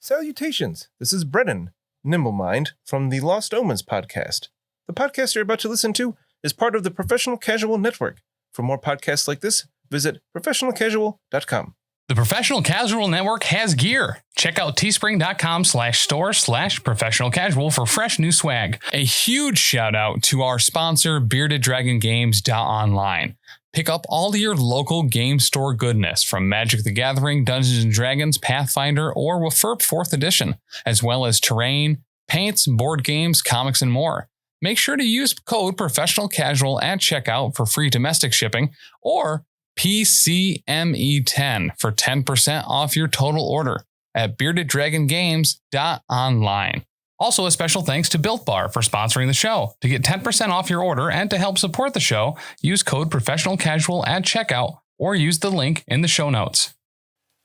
Salutations, this is Brennan, Nimblemind, from the Lost Omens podcast. The podcast you're about to listen to is part of the Professional Casual Network. For more podcasts like this, visit professionalcasual.com. The Professional Casual Network has gear. Check out teespring.com/store/professionalcasual for fresh new swag. A huge shout out to our sponsor, BeardedDragonGames.online. Pick up all your local game store goodness from Magic the Gathering, Dungeons & Dragons, Pathfinder, or WFRP 4th Edition, as well as terrain, paints, board games, comics, and more. Make sure to use code Professional Casual at checkout for free domestic shipping, or PCME10 for 10% off your total order at BeardedDragonGames.online. Also, a special thanks to Built Bar for sponsoring the show. To get 10% off your order and to help support the show, use code Professional Casual at checkout or use the link in the show notes.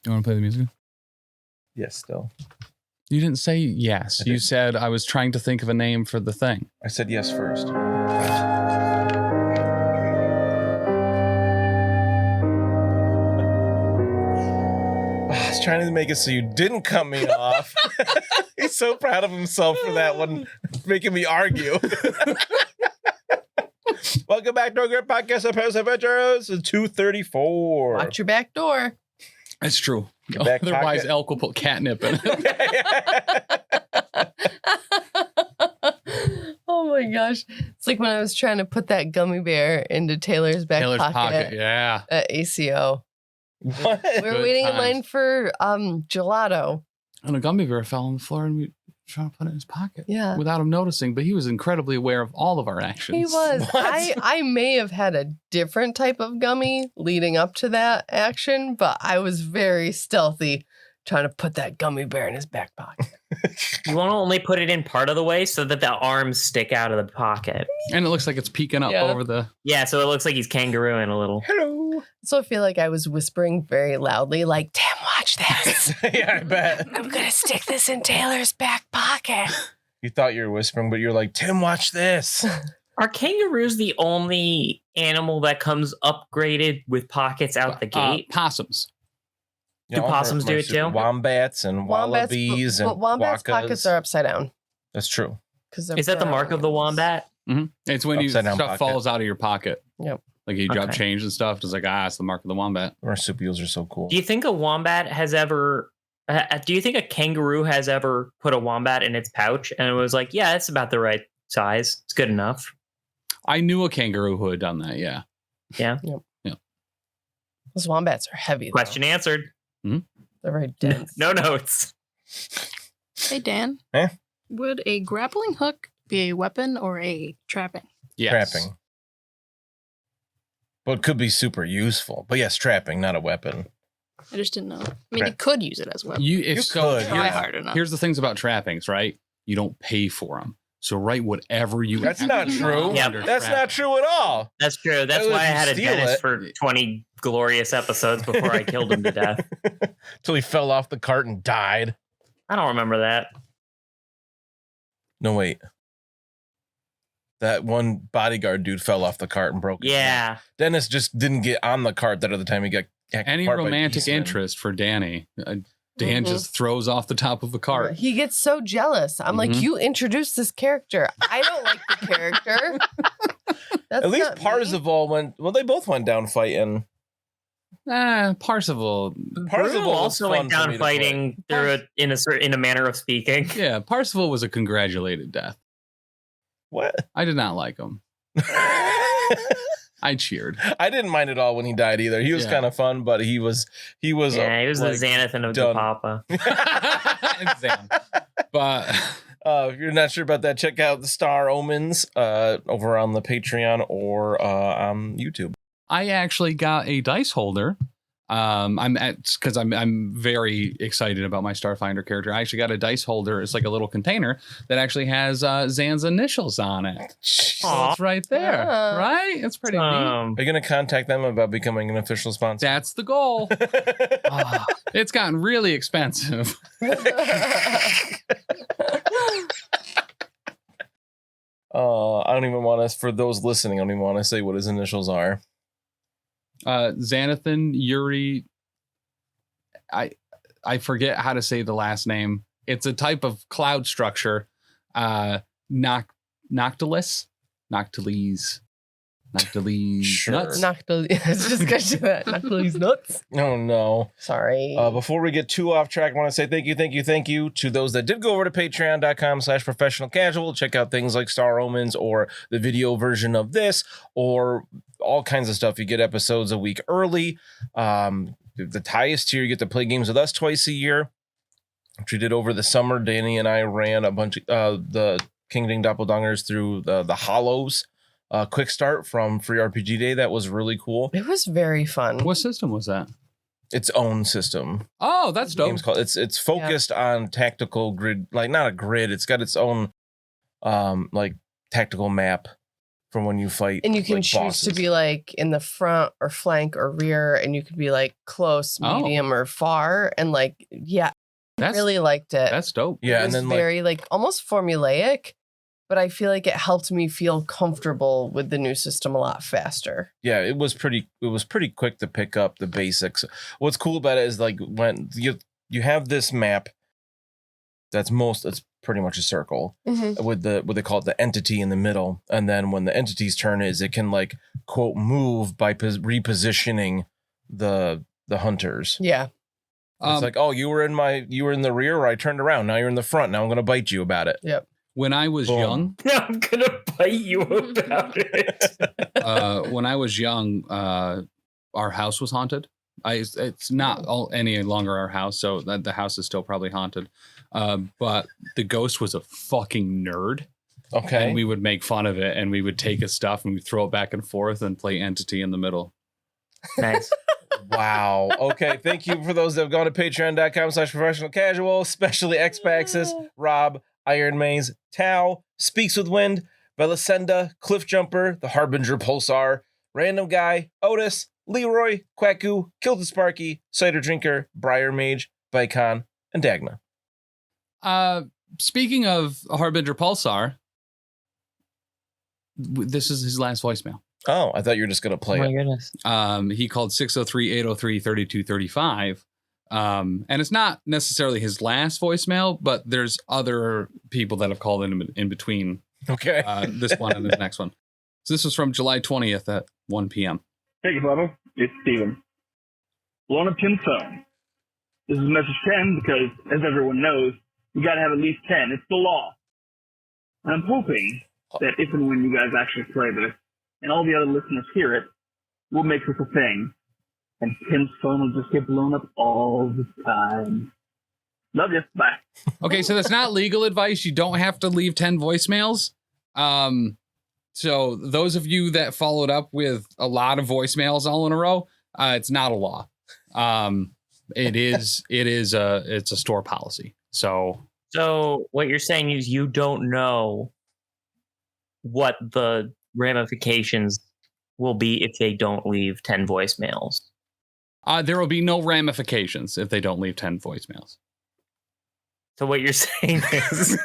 You want to play the music? Yes, still. You didn't say yes. You said I was trying to think of a name for the thing. I said yes first. I was trying to make it so you didn't cut me off. He's so proud of himself for that one, making me argue. Welcome back to our great podcast of Post Adventures. It's 234. Watch your back door. That's true. Back Otherwise, pocket. Elke will put catnip in it. Oh my gosh. It's like when I was trying to put that gummy bear into Taylor's back pocket yeah. at ACO. What? We were Good waiting in times. line for gelato. And a gummy bear fell on the floor and we were trying to put it in his pocket. Yeah. Without him noticing, but he was incredibly aware of all of our actions. He was. What? I may have had a different type of gummy leading up to that action, but I was very stealthy trying to put that gummy bear in his back pocket. You want to only put it in part of the way so that the arms stick out of the pocket. And it looks like it's peeking up Yeah. over the... Yeah, so it looks like he's kangarooing a little. Hello. So I feel like I was whispering very loudly, like, Tim, watch this. Yeah, I bet. I'm going to stick this in Taylor's back pocket. You thought you were whispering, but you're like, Tim, watch this. Are kangaroos the only animal that comes upgraded with pockets out the gate? Possums. You Do know, possums do it too? Wombats and wallabies and wombats' quokkas. pockets are upside down. That's true. Is Is that the mark of the wombat? Mm-hmm. It's when Upside down stuff pocket. falls out of your pocket. Yep. Like you drop Okay. change and stuff. It's like, it's the mark of the wombat. Marsupials are so cool. Do you think a wombat has ever... do you think a kangaroo has ever put a wombat in its pouch and it was like, yeah, it's about the right size. It's good enough. I knew a kangaroo who had done that, yeah. Yeah. Those wombats are heavy. Though. Question answered. They're very dense. No notes. Hey, Dan. Eh? Would a grappling hook be a weapon or a trapping? Yes. Trapping. Well, it could be super useful. But yes, trapping, not a weapon. I just didn't know. I mean, you could use it as a weapon. You You so could, Try yeah. hard enough. Here's the things about trappings, right? You don't pay for them. So write whatever you... That's not true. Yeah, That's not true at all. That's true. That's Why would why I you had a steal dentist it? for 20 glorious episodes before I killed him to death. Till he fell off the cart and died. I don't remember that. No, wait. That one bodyguard dude fell off the cart and broke his neck. Yeah. Dennis just didn't get on the cart that other time he got Any cart by romantic Beastmen. interest for Danny. Dan Mhm. just throws off the top of a cart. He gets so jealous. I'm like, Mhm. you introduced this character. I don't like the character. That's At least not me. Parzival went. Well, they both went down fighting. Parzival. Parzival Bruno was also fun went for down me to fighting through in a manner of speaking. Yeah, Parzival was a congratulated death. What? I did not like him. I cheered. I didn't mind at all when he died either. He was Yeah. kind of fun, but he was Yeah, he was like, the Xanathan of done. the Papa. Zan. But if you're not sure about that, check out the Star Omens over on the Patreon or on YouTube. I actually got a dice holder. Because I'm very excited about my Starfinder character. I actually got a dice holder. It's like a little container that actually has Zan's initials on it. So Aw. it's right there, Ah. right? It's pretty neat. Are you going to contact them about becoming an official sponsor? That's the goal. Ah, it's gotten really expensive. I don't even want to, for those listening, I don't even want to say what his initials are. Xanathan, Yuri. I forget how to say the last name. It's a type of cloud structure. Noctilis. Sure. Nuts. It's just gonna do that. Noctilis nuts. Oh, no. Sorry. Before we get too off track, I want to say thank you to those that did go over to patreon.com/professionalcasual. Check out things like Star Omens or the video version of this or all kinds of stuff. You get episodes a week early. The highest tier, you get to play games with us twice a year, which we did over the summer. Danny and I ran a bunch of the King Doppelgangers through the Hollows quick start from Free RPG Day. That was really cool. It was very fun. What system was that? Its own system. Oh, that's dope. Game's called, it's focused on tactical grid, like not a grid. It's got its own like tactical map for when you fight. And you can like, choose bosses. to be like in the front or flank or rear, and you could be like close, medium, or far. And like, I really liked it. That's dope. Yeah, It was and then very like almost formulaic, but I feel like it helped me feel comfortable with the new system a lot faster. Yeah, it was pretty quick to pick up the basics. What's cool about it is like when you have this map it's pretty much a circle with what they call it, the entity in the middle, and then when the entity's turn is, it can like quote move by repositioning the hunters. Yeah. It's like, oh, you were in the rear, or I turned around, now you're in the front, now I'm gonna bite you about it. Yep. When I was Boom. young, I'm gonna bite you about it. when I was young, our house was haunted. It's not any longer our house, so the house is still probably haunted. But the ghost was a fucking nerd. Okay. And we would make fun of it, and we would take his stuff and we'd throw it back and forth and play Entity in the middle. Nice. Wow. Okay. Thank you for those that have gone to patreon.com/professionalcasual, especially Xpaxis, Rob, Iron Maze, Tao, Speaks with Wind, Belisenda, Cliffjumper, The Harbinger Pulsar, Random Guy, Otis, Leroy, Kuaku, Kilted Sparky, Cider Drinker, Briar Mage, Vicon, and Dagna. Speaking of Harbinger Pulsar, this is his last voicemail. Oh, I thought you were just going to play Oh my it. goodness. He called 603-803-3235. And it's not necessarily his last voicemail, but there's other people that have called in between Okay. this one and this next one. So this was from July 20th at 1 p.m. Hey, Bubba. It's Steven. Blowing up Tim's phone. This is message 10 because, as everyone knows, you got to have at least 10. It's the law. And I'm hoping that if and when you guys actually play this, and all the other listeners hear it, we'll make this a thing. And Tim's phone will just get blown up all the time. Love you. Bye. Okay, so that's not legal advice. You don't have to leave 10 voicemails. So those of you that followed up with a lot of voicemails all in a row, it's not a law. It's a store policy. So what you're saying is you don't know what the ramifications will be if they don't leave 10 voicemails. There will be no ramifications if they don't leave 10 voicemails. So what you're saying is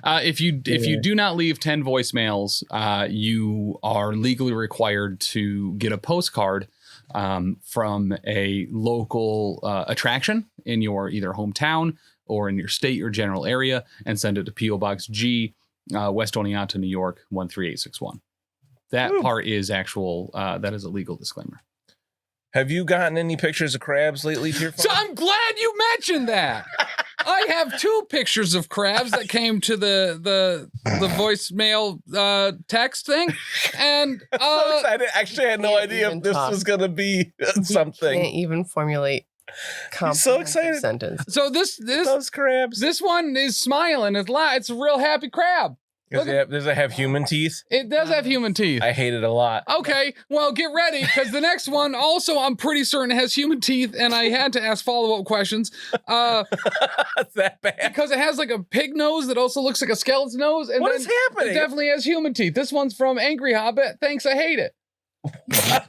if you do not leave 10 voicemails, you are legally required to get a postcard from a local attraction in your either hometown or in your state or general area and send it to P.O. Box G, West Oneonta, New York, 13861. That part is actual, that is a legal disclaimer. Have you gotten any pictures of crabs lately to your phone? So I'm glad you mentioned that. I have 2 pictures of crabs that came to the voicemail text thing, and so excited. Actually, I had no Can't idea even if this talk. was going to be Can't something. even formulate so excited. sentence. so this Those crabs. this one is smiling. It's a real happy crab. Does it have human teeth? It does have human teeth. I hate it a lot. Okay, well, get ready, because the next one also, I'm pretty certain, has human teeth, and I had to ask follow-up questions. It's that bad. Because it has like a pig nose that also looks like a skeleton nose. And What then is happening? It definitely has human teeth. This one's from Angry Hobbit. Thanks, I hate it. Right?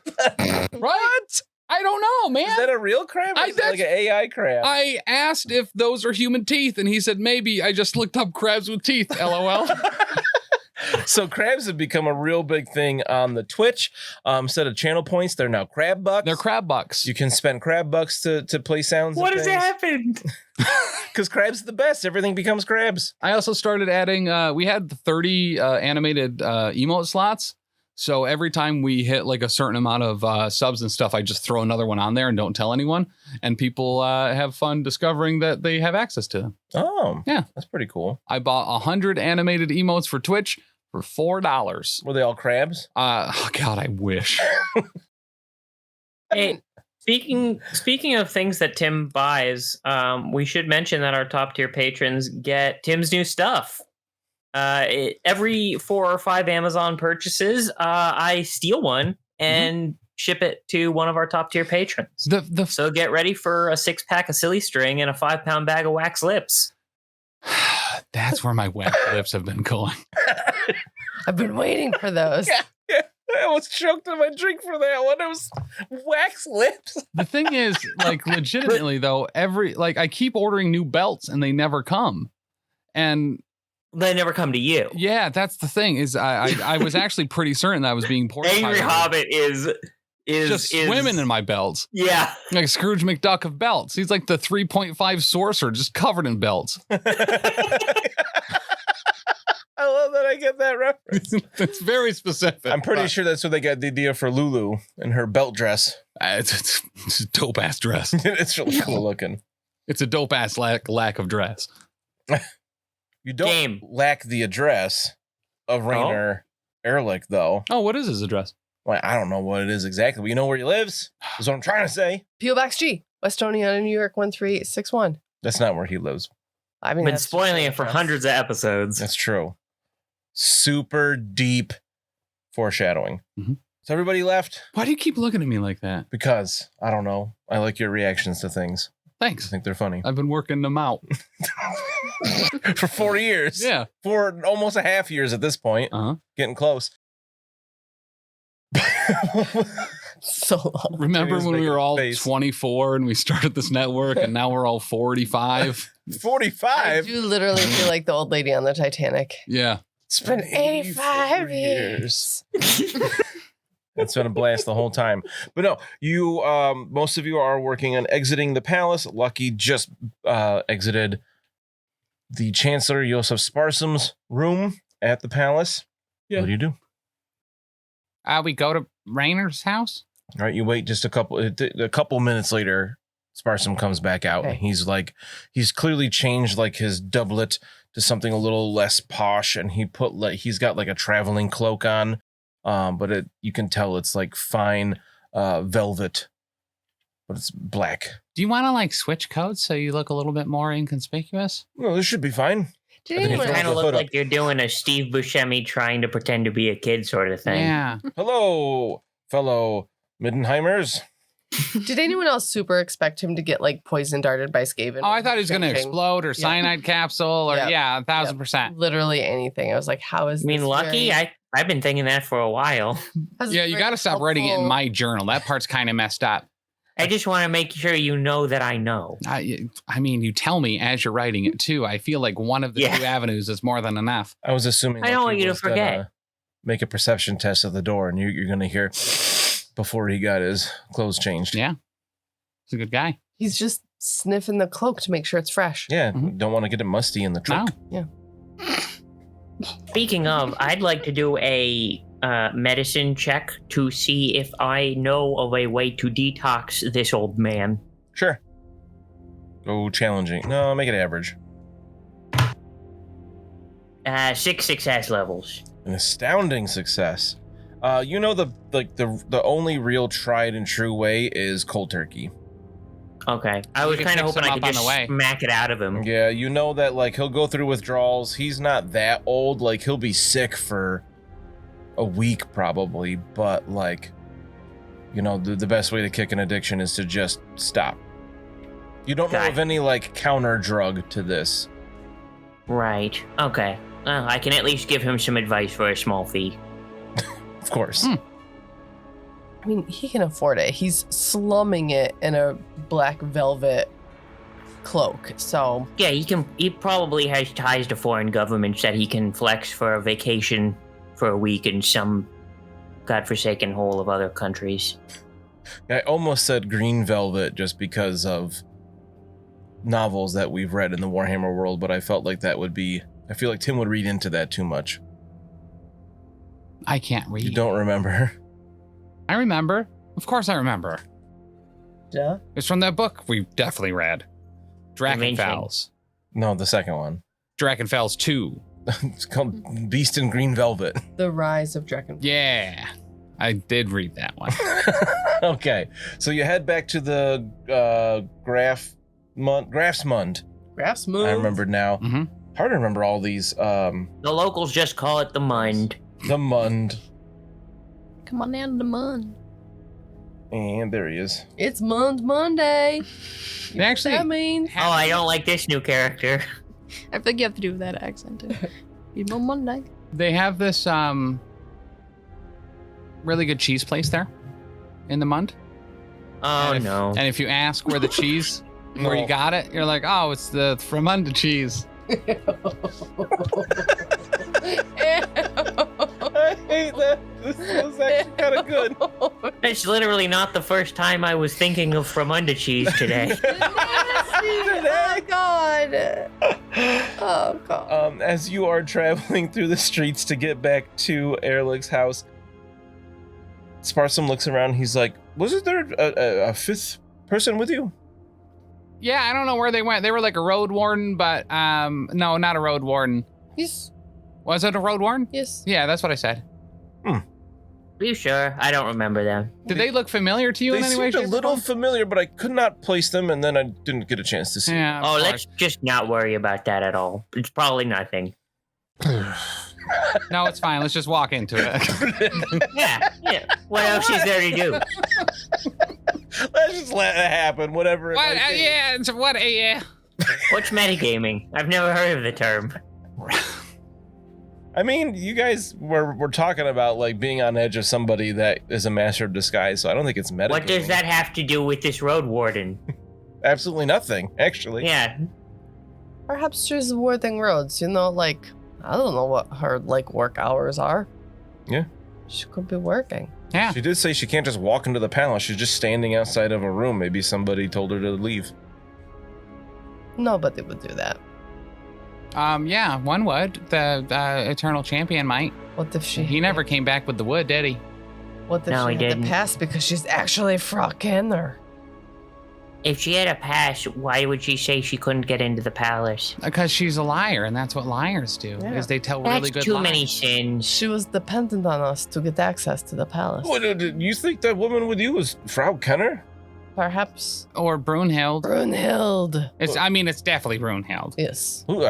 What? I don't know, man. Is that a real crab? Or is it like an AI crab? I asked if those are human teeth, and he said maybe. I just looked up crabs with teeth, LOL. So crabs have become a real big thing on the Twitch. Instead of channel points, they're now crab bucks. They're crab bucks. You can spend crab bucks to play sounds. What has happened? Because crabs are the best. Everything becomes crabs. I also started adding, we had 30 animated emote slots. So every time we hit like a certain amount of subs and stuff, I just throw another one on there and don't tell anyone. And people have fun discovering that they have access to them. Oh, yeah. That's pretty cool. I bought 100 animated emotes for Twitch for $4. Were they all crabs? Oh God, I wish. Hey, speaking of things that Tim buys, we should mention that our top tier patrons get Tim's new stuff. Every 4 or 5 Amazon purchases, I steal one and ship it to one of our top tier patrons. So get ready for a 6-pack of silly string and a 5-pound bag of wax lips. That's where my wax lips have been going. I've been waiting for those. Yeah. I almost choked on my drink for that one. It was wax lips. The thing is, like, legitimately though, I keep ordering new belts and they never come. And they never come to you. Yeah, that's the thing. Is I was actually pretty certain that I was being ported. Angry Hobbit is just swimming in my belts. Yeah, like Scrooge McDuck of belts. He's like the 3.5 sorcerer, just covered in belts. I love that I get that reference. It's very specific. I'm pretty sure that's where they got the idea for Lulu and her belt dress. It's a dope ass dress. It's really cool looking. It's a dope ass lack of dress. You don't lack the address of Rainer Ehrlich, though. Oh, what is his address? Well, I don't know what it is exactly, but you know where he lives? That's what I'm trying to say. P.O. Box G, Westonia, New York, 13861. That's not where he lives. I mean, been spoiling it for hundreds of episodes. That's true. Super deep foreshadowing. Mm-hmm. So everybody left? Why do you keep looking at me like that? Because, I don't know. I like your reactions to things. Thanks. I think they're funny. I've been working them out. For 4 years. Yeah. For almost a half years at this point. Uh-huh. Getting close. So long. Remember when we were all 24 and we started this network and now we're all 45? 45? I do literally feel like the old lady on the Titanic. Yeah. It's been 85 years. It's been a blast the whole time. But no, you, most of you are working on exiting the palace. Lucky just exited the Chancellor Joseph Sparsum's room at the palace. Yeah. What do you do? We go to Rainer's house. All right, you wait just a couple minutes later. Sparsum comes back out. Okay. And he's clearly changed like his doublet to something a little less posh, and he's got like a traveling cloak on. But you can tell it's like fine velvet, but it's black. Do you want to like switch codes so you look a little bit more inconspicuous? No, this should be fine. Did You anyone kind of the look hood like you're doing a Steve Buscemi trying to pretend to be a kid sort of thing. Yeah. Hello, fellow Middenheimers. Did anyone else super expect him to get like poison darted by Skaven? Oh, I thought he was going to explode or cyanide capsule or Yep. 1,000%. Literally anything. I was like, how is I mean, this lucky. very- I've been thinking that for a while. That's Yeah, you very got to stop writing it in helpful. my journal. That part's kind of messed up. I just want to make sure you know that I know. I mean, you tell me as you're writing it too. I feel like one of the two avenues is more than enough. I was assuming I don't like, want he you to was gonna forget. Make a perception test at the door, and you're going to hear before he got his clothes changed. Yeah. He's a good guy. He's just sniffing the cloak to make sure it's fresh. Yeah, Mhm. don't want to get it musty in the truck. No. Speaking of, I'd like to do a medicine check to see if I know of a way to detox this old man. Sure. Go challenging. No, make it average. 6 success levels. An astounding success. You know the only real tried and true way is cold turkey. Okay. I was can kind of fix hoping him I up could on just the way. smack it out of him. Yeah, you know that like he'll go through withdrawals. He's not that old. Like he'll be sick for a week probably, but like, you know, the best way to kick an addiction is to just stop. You don't know Got of it. any like counter drug to this. Right. Okay. Well, I can at least give him some advice for a small fee. Of course. I mean, he can afford it. He's slumming it in a black velvet cloak. So Yeah, he probably has ties to foreign governments that he can flex for a vacation for a week in some godforsaken hole of other countries. I almost said green velvet just because of novels that we've read in the Warhammer world, but I felt like that would be... I feel like Tim would read into that too much. I can't read. You don't remember? I remember. Of course I remember. Yeah. It's from that book we definitely read. Drakenfels. No, the second one. Drakenfels 2. It's called Beast in Green Velvet. The Rise of Draken. Yeah. I did read that one. Okay, so you head back to the Grafsmund. Grafsmund. I remember now. Mm-hmm. Hard to remember all these. The locals just call it the Mund. The Mund. Come on down to the Mund. And there he is. It's Mund Monday. They actually That means Oh, I don't like this new character. I think you have to do that accent too. It's on Monday. They have this really good cheese place there in the Mund. Oh, no. And if you ask where the cheese, where No. you got it, you're like, oh, it's the Fremunda cheese. I hate that. This was actually kind of good. It's literally not the first time I was thinking of Fremunda cheese today. Oh God. Oh God. As you are traveling through the streets to get back to Erlich's house, Sparsum looks around. He's like, wasn't there a fifth person with you? Yeah, I don't know where they went. They were like a road warden, but no, not a road warden. Yes. Was it a road warden? Yes. Yeah, that's what I said. Are you sure? I don't remember them. Did they look familiar to you They in any way? seemed a shape, or little form? familiar, but I could not place them, and then I didn't get a chance to see. Yeah. Oh, of let's just not worry about that at all. It's probably nothing. course. No, it's fine. Let's just walk into it. Yeah. What else is there to do? Let's just let it happen, whatever. It What? might be. Yeah. It's what? Yeah. What's metagaming? I've never heard of the term. I mean, you guys were talking about like being on edge of somebody that is a master of disguise, so I don't think it's meta. What does that have to do with this road warden? Absolutely nothing, actually. Yeah. Perhaps she's warding roads. You know, like I don't know what her like work hours are. Yeah. She could be working. Yeah. She did say she can't just walk into the palace. She's just standing outside of a room. Maybe somebody told her to leave. Nobody would do that. Yeah, one would. The Eternal Champion might. What if she? He never came back with the wood, did he? What if No, she he had didn't. to pass because she's actually Frau Kyndra? If she had a pass, why would she say she couldn't get into the palace? Because she's a liar, and that's what liars do. Yeah. Is they tell That's really good too lies. many sins. She was dependent on us to get access to the palace. What, you think that woman with you was Frau Kenner? Perhaps Or Brunhild. Brunhild. I mean, it's definitely Brunhild. Yes. Ooh,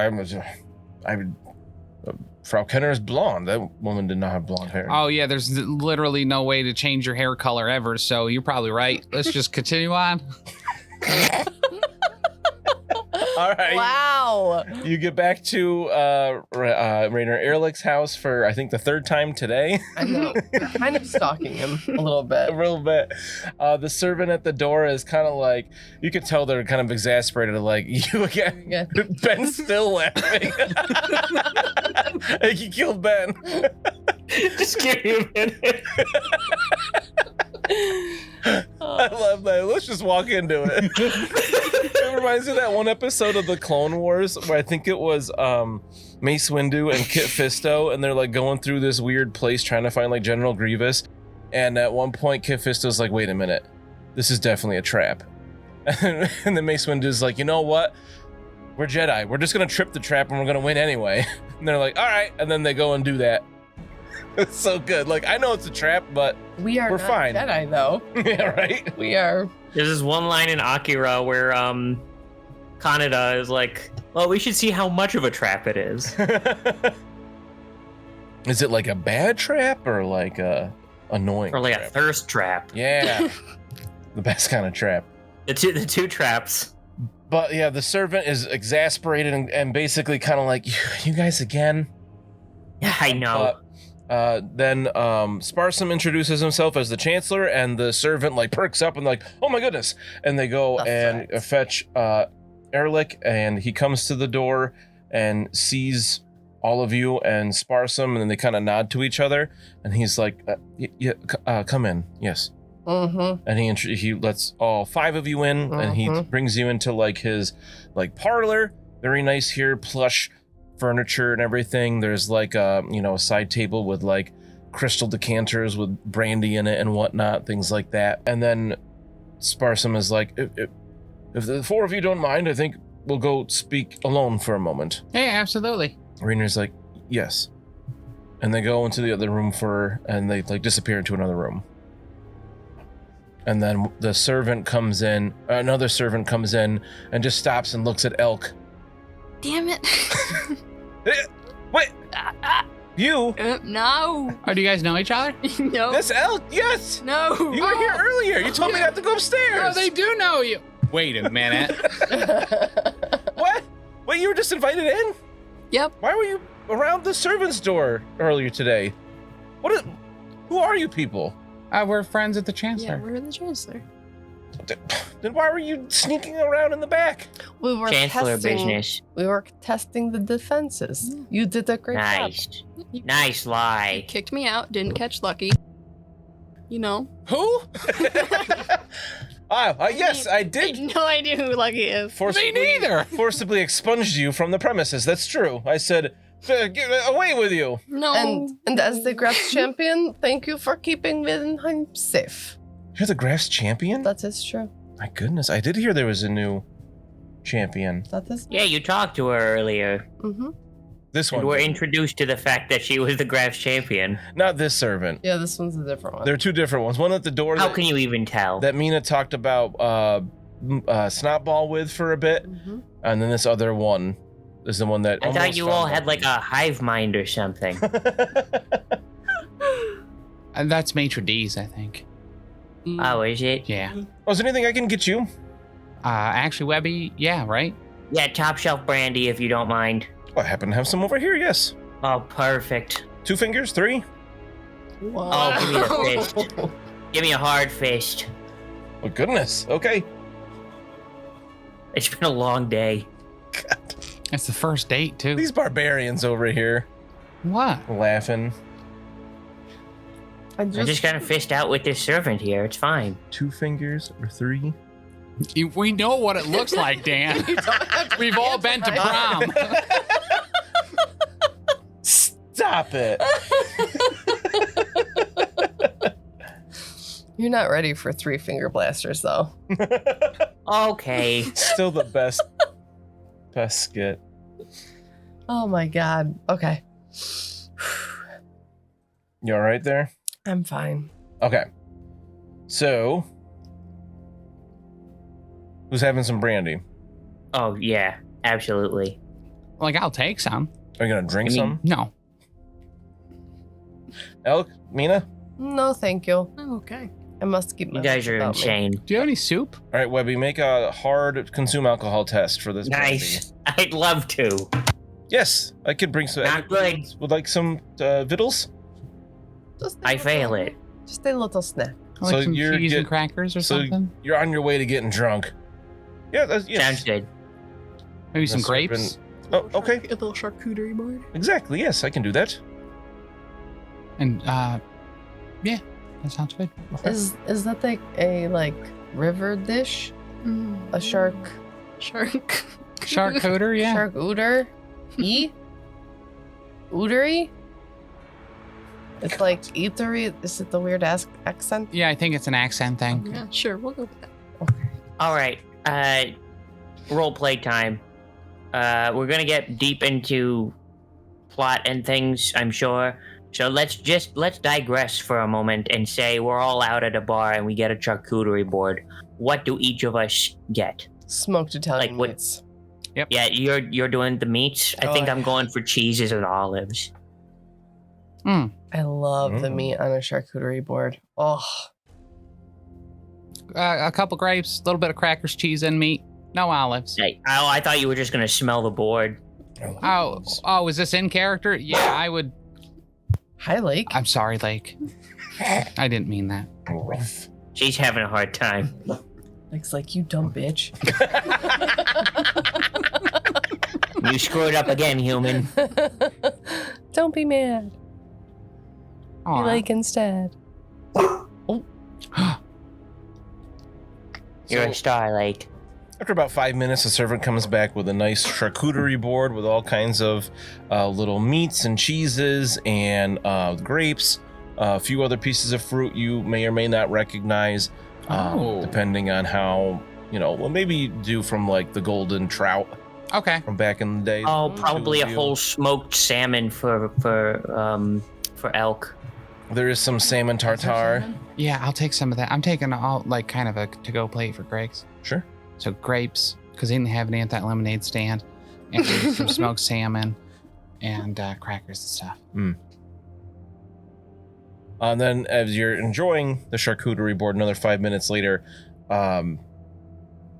Frau Kenner is blonde. That woman did not have blonde hair. Oh yeah, there's literally no way to change your hair color ever, so you're probably right. Let's just continue on. All right. Wow. You get back to Rainer Ehrlich's house for, I think, the third time today. I know. We're kind of stalking him a little bit. A little bit. The servant at the door is kind of like, you could tell they're kind of exasperated, like, you again. Yeah. Ben's still laughing. Hey, you killed Ben. Just give me a minute. I love that. Let's just walk into it. It reminds me of that one episode of the Clone Wars where I think it was Mace Windu and Kit Fisto, and they're like going through this weird place trying to find like General Grievous. And at one point, Kit Fisto's like, wait a minute, this is definitely a trap. And then Mace Windu's like, you know what? We're Jedi. We're just going to trip the trap and we're going to win anyway. And they're like, all right. And then they go and do that. It's so good. Like, I know it's a trap, but We are We're not fine. Jedi, though. yeah, right? We are. There's this one line in Akira where Kaneda is like, well, we should see how much of a trap it is. Is it like a bad trap or like a annoying Or like a trap? thirst trap. Yeah. The best kind of trap. The two traps. But yeah, the servant is exasperated and basically kind of like, you guys again? Yeah, I know. Then Sparsum introduces himself as the Chancellor, and the servant like perks up and like, oh my goodness. And they go That's and right. fetch Ehrlich, and he comes to the door and sees all of you and Sparsome, and then they kind of nod to each other, and he's like, come in, yes. Mm-hmm. And he lets all 5 of you in, and he brings you into like his like parlor. Very nice here, plush furniture and everything. There's like a side table with like crystal decanters with brandy in it and whatnot, things like that. And then Sparsome is like, if the 4 of you don't mind, I think we'll go speak alone for a moment. Hey, absolutely. Rainer's like, yes. And they go into the other room and they like disappear into another room. And then another servant comes in and just stops and looks at Elke. Damn it. Wait, you? No. Oh, do you guys know each other? No. That's Elke, yes. No. You were here earlier. You told me not to go upstairs. Oh, they do know you. Wait a minute. What? Wait, you were just invited in? Yep. Why were you around the servant's door earlier today? Who are you people? We're friends at the Yeah, Chancellor. we're the Chancellor. Then why were you sneaking around in the back? We were Chancellor business. We were testing the defenses. You did a great Nice. You Nice lie. kicked me out, didn't catch Lucky. You know. Who? Yes, I I did. had no idea who Lucky is. Me neither. Forcibly expunged you from the premises. That's true. I said, get away with you. No. And as the Graf's champion, thank you for keeping Wilhelm safe. You're the Graf's champion? That is true. My goodness, I did hear there was a new champion. That is. Yeah, you talked to her earlier. Mm-hmm. This And one. we're introduced to the fact that she was the Graf's champion. Not this servant. Yeah, this one's a different one. There are 2 different ones. One at the door How can you even tell? that Mina talked about Snotball with for a bit. Mm-hmm. And then this other one is the one that I thought you all had like a hive mind or something. And that's Maitre D's, I think. Oh, is it? Yeah. Oh, is there anything I can get you? Actually, Webbie, yeah, right? Yeah, top shelf brandy if you don't mind. I happen to have some over here, yes. Oh, perfect. 2 fingers, 3? Oh, give me the fist. Give me a hard fist. Oh, goodness. Okay. It's been a long day. It's the first date, too. These barbarians over here What? laughing. I just got a fist out with this servant here. It's fine. 2 fingers or 3? We know what it looks like, Dan. We've all been to prom. Stop it. You're not ready for 3 finger blasters, though. Okay. Still the best skit. Oh my god. Okay. You all right there? I'm fine. Okay. So, who's having some brandy? Oh, yeah. Absolutely. Like, I'll take some. Are you gonna drink I mean- some? No. Elke? Mina? No, thank you. I'm okay. I must keep my You guys are about me. insane. Do you have any soup? All right, Webbie, make a hard consume alcohol test for this Nice. brandy. I'd love to. Yes, I could bring some. Not good. Would like some victuals? Just a I little- fail it. Just a little snack. Like So some you're cheese and crackers or so something? you're on your way to getting drunk. Yeah, yes. Sounds good. Maybe some The grapes? serpent- Oh, okay. A little charcuterie board. Exactly. Yes, I can do that. And, yeah, that sounds good. Is that like a river dish? A shark Shark. Charcuterie, yeah. shark ooter? Ootery? It's like eatery. Is it the weird accent? Yeah, I think it's an accent thing. Yeah, sure, we'll go with that. All right. Role play time. We're gonna get deep into plot and things, I'm sure. So let's digress for a moment and say we're all out at a bar and we get a charcuterie board. What do each of us get? Smoked Italian Like what- meats. Yeah, you're doing the meats. I think I'm going for cheeses and olives. I love the Mm. meat on a charcuterie board. Oh, A couple grapes, a little bit of crackers, cheese, and meat. No olives. I thought you were just gonna smell the board. Oh, is this in character? Yeah, I would. hi, Lake. I'm sorry, Lake. I didn't mean that. Rough. She's having a hard time. Lake's like, you dumb bitch. You screwed up again, human. be mad. Be Aw. like instead. You're a star, like. After about 5 minutes, the servant comes back with a nice charcuterie board with all kinds of little meats and cheeses and grapes, a few other pieces of fruit you may or may not recognize, depending on how, well, maybe you do from like the golden trout Okay. from back in the day. Oh, probably a whole smoked salmon for elk. There is some salmon tartare. Yeah, I'll take some of that. I'm taking all like kind of a to-go plate for Greg's. Sure. So grapes, because they didn't have any at that lemonade stand, and some smoked salmon and crackers and stuff. And then as you're enjoying the charcuterie board, another 5 minutes later,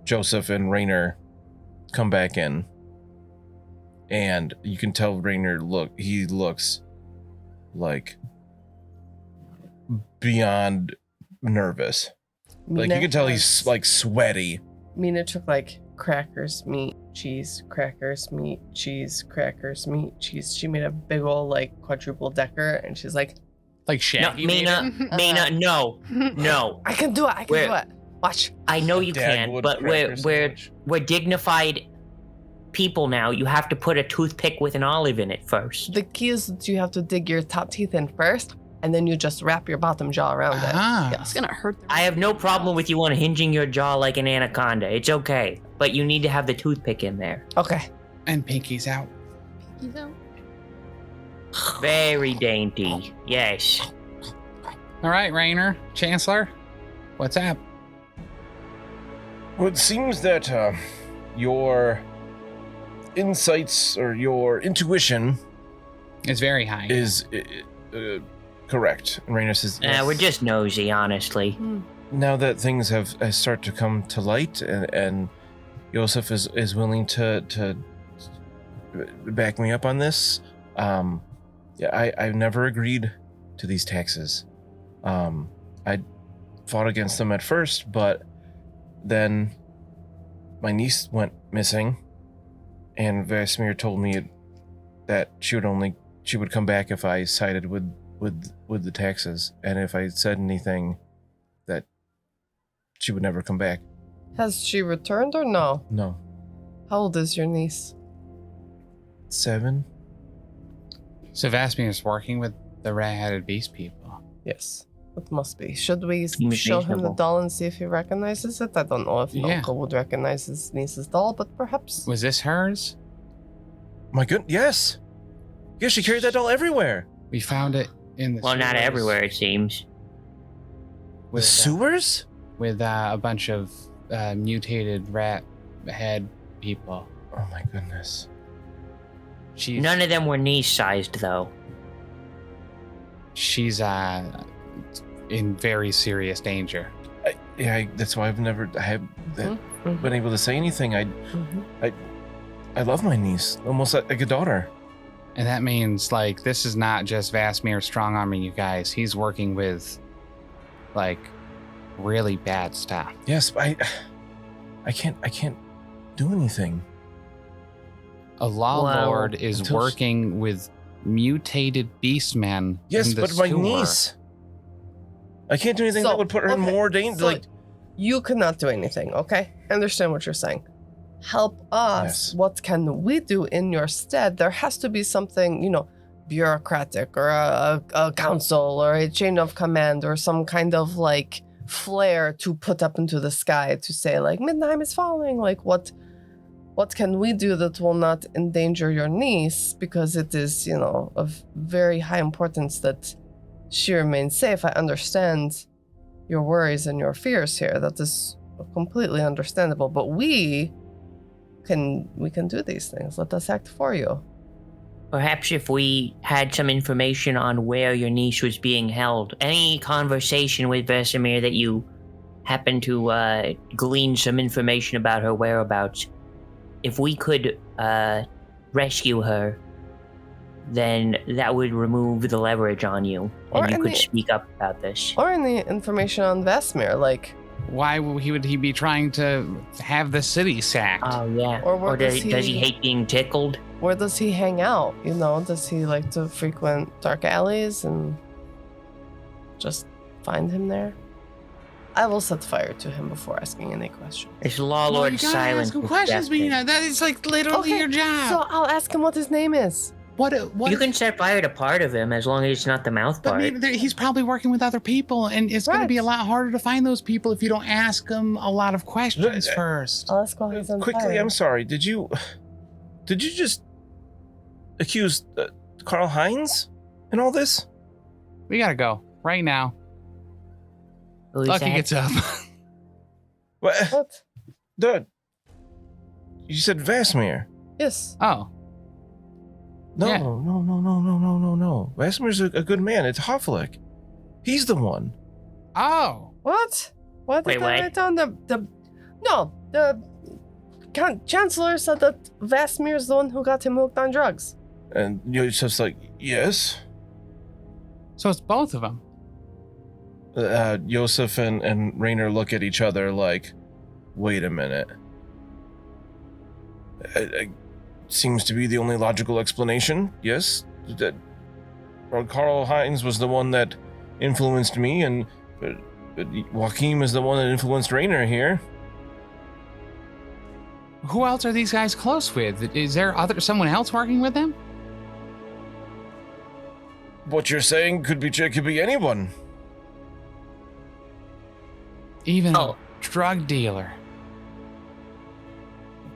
Joseph and Rainer come back in. And you can tell Rainer looks like beyond nervous. Like you can tell he's like sweaty. Mina took like crackers, meat, cheese, crackers, meat, cheese, crackers, meat, cheese. She made a big old like quadruple decker, and she's like, Like No, Shaggy. Mina, no. "I can do it. I can do it. Watch." I know you can, Dagwood but cracker sandwich. we're dignified people now. You have to put a toothpick with an olive in it first. The key is that you have to dig your top teeth in first, and then you just wrap your bottom jaw around it. Ah. Yes. It's gonna hurt. I have no problem with you unhinging your jaw like an anaconda. It's okay, but you need to have the toothpick in there. Okay. And Pinky's out. You know? Very dainty. Yes. All right, Rainer, Chancellor, what's up? Well, it seems that your insights or your intuition It's very high. is correct. And Rainer says, We're just nosy, honestly. now that things have start to come to light, and Joseph is willing to back me up on this. I've never agreed to these taxes. I fought against them at first, but then my niece went missing, and Vesemir told me that she would come back if I sided with the taxes, and if I said anything, that she would never come back. Has she returned or no? No. How old is your niece? 7? So Vesemir's working with the rat-headed beast people. Yes. It must be. Should we Seems show him the reasonable. doll and see if he recognizes it? I don't know if Yeah. Uncle would recognize his niece's doll, but perhaps. Was this hers? My goodness, yes. Yeah, she carried that doll everywhere. We found it in the Well, not sewers everywhere, it seems. The With, sewers? with a bunch of mutated rat head people. Oh my goodness. She's None of them were niece-sized, though. she's in very serious danger. That's why I haven't Mhm. been able to say anything. Mhm. I love my niece, almost like a daughter. And that means like this is not just Vesemir strong arming you guys. He's working with like really bad stuff. Yes, but I can't do anything. A law Well, lord is until she- working with mutated beastmen. Yes, in the but my sewer. niece. I can't do anything So, that would put her in okay, more danger. so Like, you cannot do anything, okay? I understand what you're saying. Help us. Yes. What can we do in your stead? There has to be something, bureaucratic or a council or a chain of command or some kind of like flare to put up into the sky to say like Midnight is falling. Like what can we do that will not endanger your niece, because it is, of very high importance that she remains safe. I understand your worries and your fears here. That is completely understandable, but we can do these things. Let us act for you. Perhaps if we had some information on where your niece was being held, any conversation with Vesemir that you happen to glean some information about her whereabouts, if we could rescue her, then that would remove the leverage on you, Or and you could any- speak up about this. Or any information on Vesemir, like why would he be trying to have the city sacked? Oh, yeah. Or does does he hate being tickled? Where does he hang out? You know, does he like to frequent dark alleys and just find him there? I will set fire to him before asking any questions. It's Law Lord you gotta Silence. ask him questions, Mina. That is like literally your job. So I'll ask him what his name is. What? You can set fire to part of him as long as it's not the mouth But part. maybe he's probably working with other people, and it's going to be a lot harder to find those people if you don't ask them a lot of questions first. I'll ask while he's on Quickly, fire. I'm sorry. Did you just accuse Karl Heinz in all this? We gotta go right now. Who is Lucky that? gets up. What? What? Dude, you said Vasmir. Yes. Oh, No, Yeah. no. Vasmir's a good man. It's Hofflick. He's the one. oh. What? What did Wait, I what? write down? The Chancellor said that Vasmir's the one who got him hooked on drugs. And you're just like, yes. So it's both of them. Yosef and Rainer look at each other like, wait a minute. Seems to be the only logical explanation, yes? That Karl Heinz was the one that influenced me, and Joachim is the one that influenced Rainer here. Who else are these guys close with? Is there someone else working with them? What you're saying could be anyone. Even Oh. a drug dealer.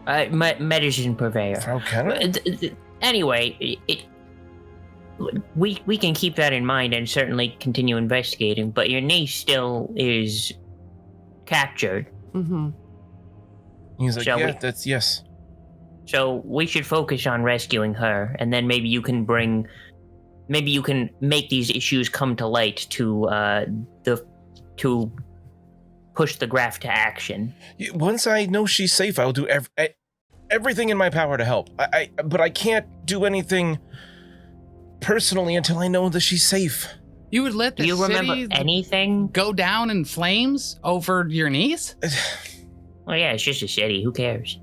Medicine purveyor. Frau Kenner? Anyway, we can keep that in mind and certainly continue investigating, but your niece still is captured. Mm-hmm. He's like, Shall yeah, we? that's yes. So we should focus on rescuing her, and then maybe you can make these issues come to light to push the graph to action. Once I know she's safe, I'll do everything in my power to help. But I can't do anything personally until I know that she's safe. You would let the Do you remember city anything? go down in flames over your niece? Oh yeah, it's just a city. Who cares?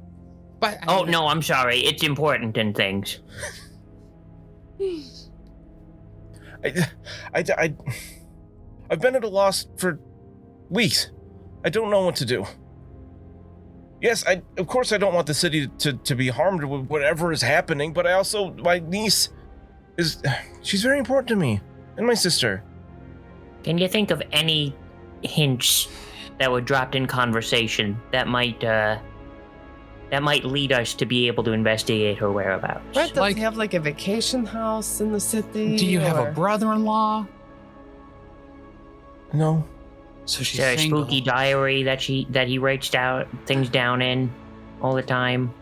But Oh no, I'm sorry. It's important in things. I've been at a loss for weeks. I don't know what to do. Yes, of course I don't want the city to be harmed with whatever is happening, but my niece she's very important to me, and my sister. Can you think of any hints that were dropped in conversation that might lead us to be able to investigate her whereabouts? Right? Does Like- he have like a vacation house in the city? do you have a or- brother-in-law? No. So Is she's there a single. spooky diary that he writes things down in all the time?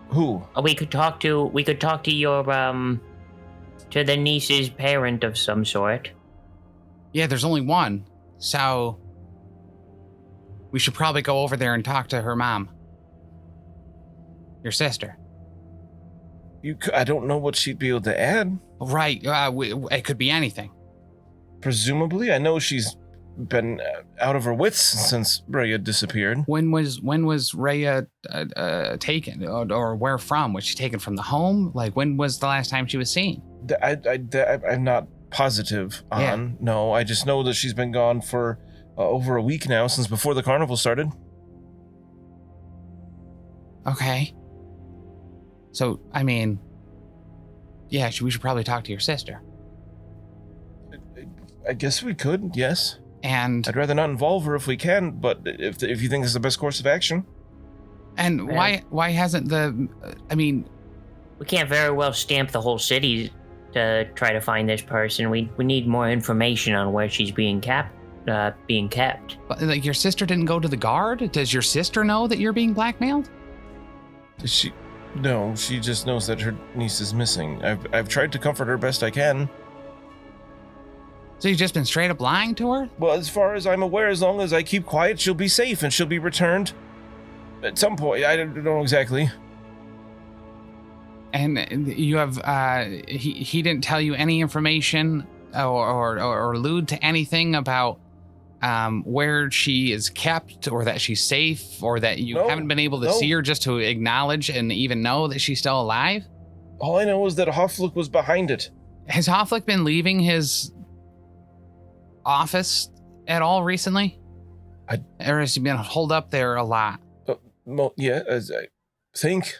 Who? We could talk to your to the niece's parent of some sort. Yeah, there's only one. So we should probably go over there and talk to her mom. Your sister. I don't know what she'd be able to add. Right. It could be anything. Presumably, I know she's been out of her wits since Rhea disappeared. When was Rhea taken, or where from? Was she taken from the home? Like, when was the last time she was seen? I'm not positive on. Yeah. No, I just know that she's been gone for over a week now, since before the carnival started. Okay. So, I mean, yeah, we should probably talk to your sister. I guess we could, yes. And I'd rather not involve her if we can, but if you think this is the best course of action. why hasn't I mean, We can't very well stamp the whole city to try to find this person. We need more information on where she's being kept. but, like, your sister didn't go to the guard? Does your sister know that you're being blackmailed? No, she just knows that her niece is missing. I've tried to comfort her best I can. So you've just been straight up lying to her? Well, as far as I'm aware, as long as I keep quiet, she'll be safe and she'll be returned at some point. I don't know exactly. And you have, he didn't tell you any information or allude to anything about where she is kept, or that she's safe, or that you haven't been able to see her just to acknowledge and even know that she's still alive? All I know is that Hofflick was behind it. Has Hofflick been leaving his office at all recently? Or has he been holed up there a lot? Yeah, I think.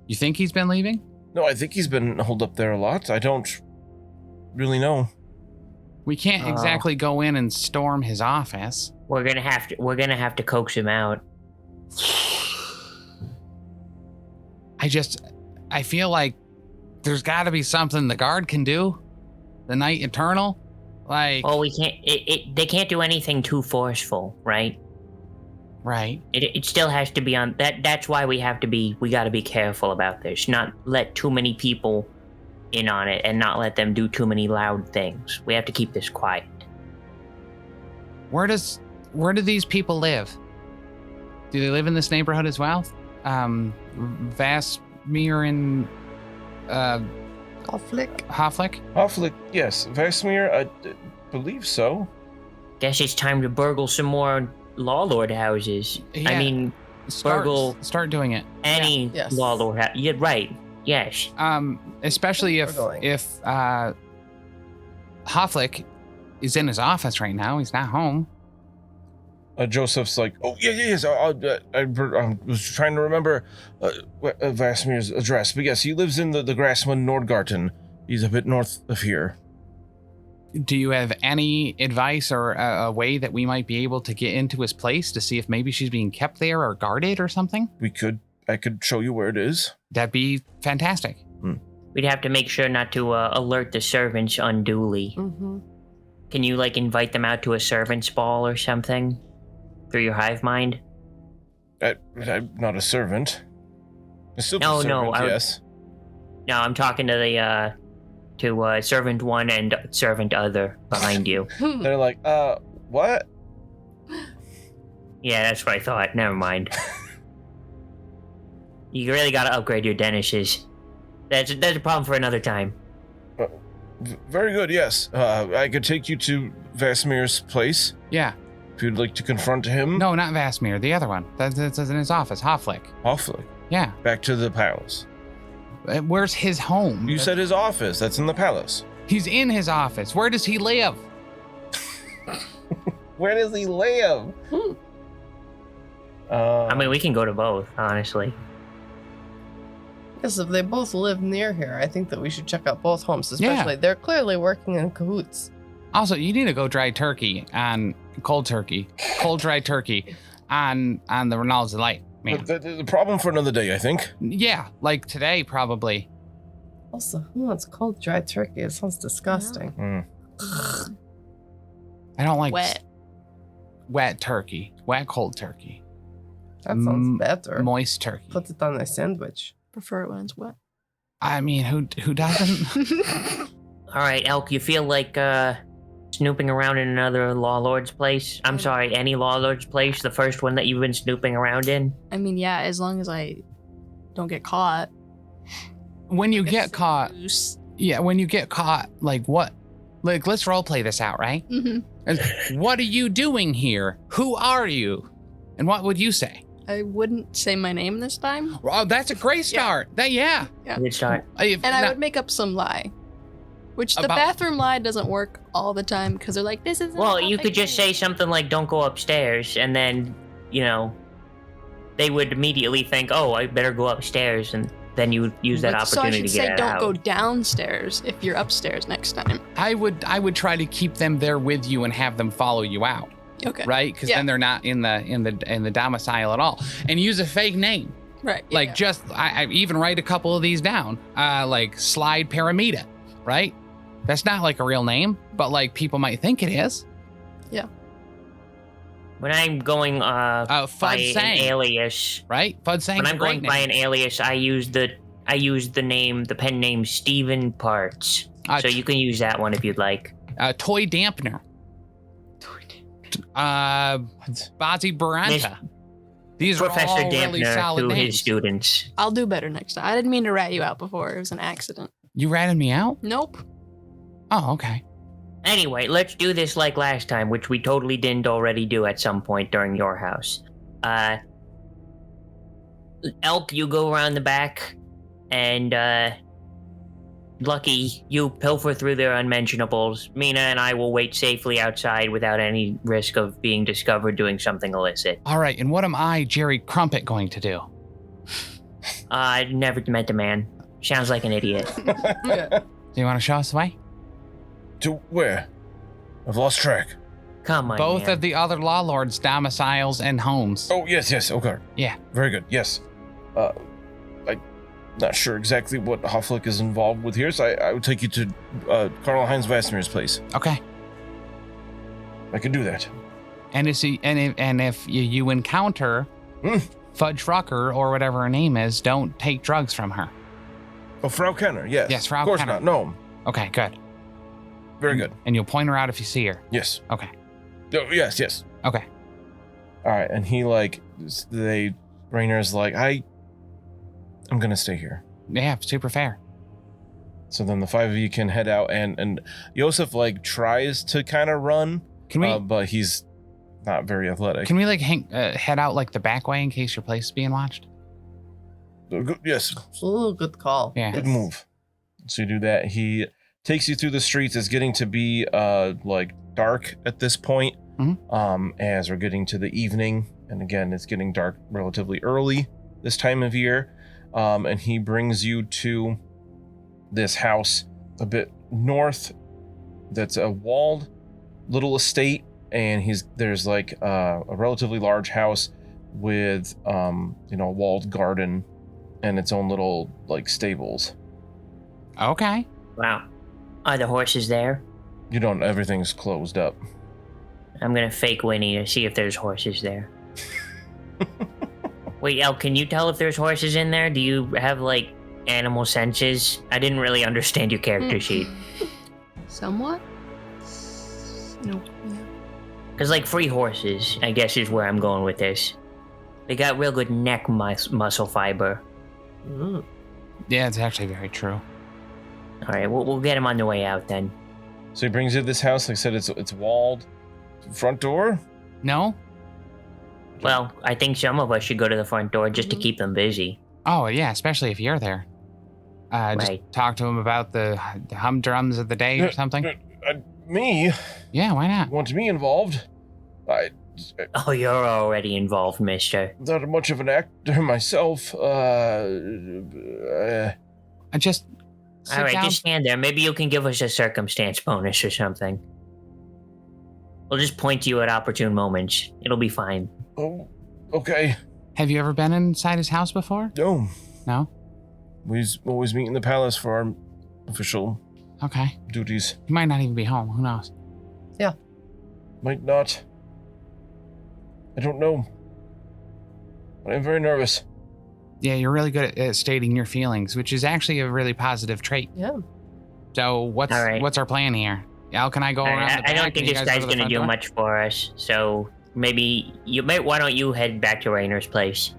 You think he's been leaving? No, I think he's been holed up there a lot. I don't really know. We can't exactly go in and storm his office. We're gonna have to coax him out. I feel like there's got to be something the guard can do. The Knight Eternal, like. Well, we can't. They can't do anything too forceful, right? Right. It still has to be on that. That's why we got to be careful about this. Not let too many people in on it, and not let them do too many loud things. We have to keep this quiet. Where do these people live? Do they live in this neighborhood as well? Vasmir and Hofflick? Hofflick, yes. Vasmir, I believe so. Guess it's time to burgle some more law lord houses. Yeah. I mean, start doing it. Any Yes. law lord house. Yeah, right. Yes. Especially if Hofflick is in his office right now. He's not home. Joseph's like, oh, yes. I was trying to remember Vasmir's address. But yes, he lives in the Grassland Nordgarten. He's a bit north of here. Do you have any advice or a way that we might be able to get into his place to see if maybe she's being kept there or guarded or something? I could show you where it is. That'd be fantastic. We'd have to make sure not to alert the servants unduly. Mm-hmm. Can you, invite them out to a servants' ball or something? Through your hive mind? I'm not a servant. A civil No, servant, yes. No, I'm talking to the, servant one and servant other behind you. They're like, what? Yeah, that's what I thought. Never mind. You really gotta upgrade your dentistries. That's a problem for another time. Very good, yes. I could take you to Vasmir's place. Yeah. If you'd like to confront him. No, not Vasmir. The other one. That's in his office. Hofflick. Hofflick. Yeah. Back to the palace. Where's his home? You said his office. That's in the palace. He's in his office. Where does he live? Where does he live? I mean, we can go to both, honestly. Yes, if they both live near here, I think that we should check out both homes, especially they're clearly working in cahoots. Also, you need to go dry turkey on cold dry turkey on the Ronald's Delight, man. The problem for another day, I think. Yeah, like today probably. Also, who wants cold dry turkey? It sounds disgusting. I don't like Wet. turkey, wet cold turkey. That sounds better. Moist turkey. Put it on a sandwich. Prefer it when it's wet. I mean, who doesn't? All right, Elke, you feel like snooping around in another law lord's place? I'm sorry, any law lord's place? The first one that you've been snooping around in? I mean, yeah, as long as I don't get caught. When you get caught, Loose. when you get caught, what? Let's roleplay this out, right? Mm-hmm. What are you doing here? Who are you? And what would you say? I wouldn't say my name this time. Oh, that's a great start. Yeah. Good start. And I would make up some lie. Which the bathroom lie doesn't work all the time because they're like, this is. Well, you could just say something like, don't go upstairs, and then, they would immediately think, oh, I better go upstairs, and then you would use that opportunity to get out. So I should say, don't go downstairs if you're upstairs next time. I would try to keep them there with you and have them follow you out. Okay. Right? Because then they're not in the domicile at all. And use a fake name. Right. I even write a couple of these down. Like Slide Paramita, right? That's not like a real name, but people might think it is. Yeah. When I'm going by Fud an alias, right? Fud Sang. When I'm going by an alias, I use the pen name Steven Parts. So you can use that one if you'd like. Toy Dampener. Bazzi Baranta. These Professor are all Dampener really solid to names. his students. I'll do better next time. I didn't mean to rat you out before. It was an accident. You ratted me out? Nope. Oh, okay. Anyway, let's do this like last time, which we totally didn't already do at some point during your house. Elk, you go around the back, and Lucky, you pilfer through their unmentionables. Mina and I will wait safely outside without any risk of being discovered doing something illicit. All right, and what am I, Jerry Crumpet, going to do? I never met the man. Sounds like an idiot. Do you want to show us the way? To where? I've lost track. Come on, Both man. of the other law lords' domiciles and homes. Oh, yes, okay. Yeah. Very good, yes. I'm not sure exactly what Hofflick is involved with here, so I would take you to Colonel Heinz Vastimir's place. Okay. I can do that. And if you encounter Fudge Rucker or whatever her name is, don't take drugs from her. Oh, Frau Kenner, yes. Yes, Frau Of course Kenner. not, no. Okay, good. Very good. And you'll point her out if you see her. Yes. Okay. Oh, yes. Okay. All right, and Rainer's like, I'm gonna stay here. Yeah, super fair. So then the five of you can head out, and Yosef tries to kind of run, Can we but he's not very athletic. head out the back way in case your place is being watched? Yes, Ooh, good call. Yeah. good move. So you do that. He takes you through the streets. It's getting to be dark at this point. As we're getting to the evening, and again, it's getting dark relatively early this time of year. And he brings you to this house a bit north that's a walled little estate, and there's a relatively large house with a walled garden and its own little stables. Okay. Wow. Are the horses there? You don't, everything's closed up. I'm gonna fake Winnie to see if there's horses there. Wait, El, can you tell if there's horses in there? Do you have, animal senses? I didn't really understand your character sheet. Somewhat? No. Yeah. Because, free horses, I guess, is where I'm going with this. They got real good neck muscle fiber. Mm. Yeah, it's actually very true. All right, we'll get him on the way out, then. So he brings you to this house. Like I said, it's walled. Front door? No? Well, I think some of us should go to the front door just to keep them busy. Oh, yeah, especially if you're there. Just Right. talk to him about the humdrums of the day or something. Me? Yeah, why not? Want me involved? Oh, you're already involved, mister. Not much of an actor myself. I just sit All right, down. just stand there. Maybe you can give us a circumstance bonus or something. We'll just point to you at opportune moments. It'll be fine. Oh, okay. Have you ever been inside his house before? No. No? We always meet in the palace for our official Okay. duties. He might not even be home. Who knows? Might not. I don't know. But I'm very nervous. Yeah, you're really good at stating your feelings, which is actually a really positive trait. Yeah. So All right. what's our plan here? Al, can I go All around right, the back? I don't and think you this guys guy's go to the gonna front do door? much for us. So maybe why don't you head back to Rainer's place,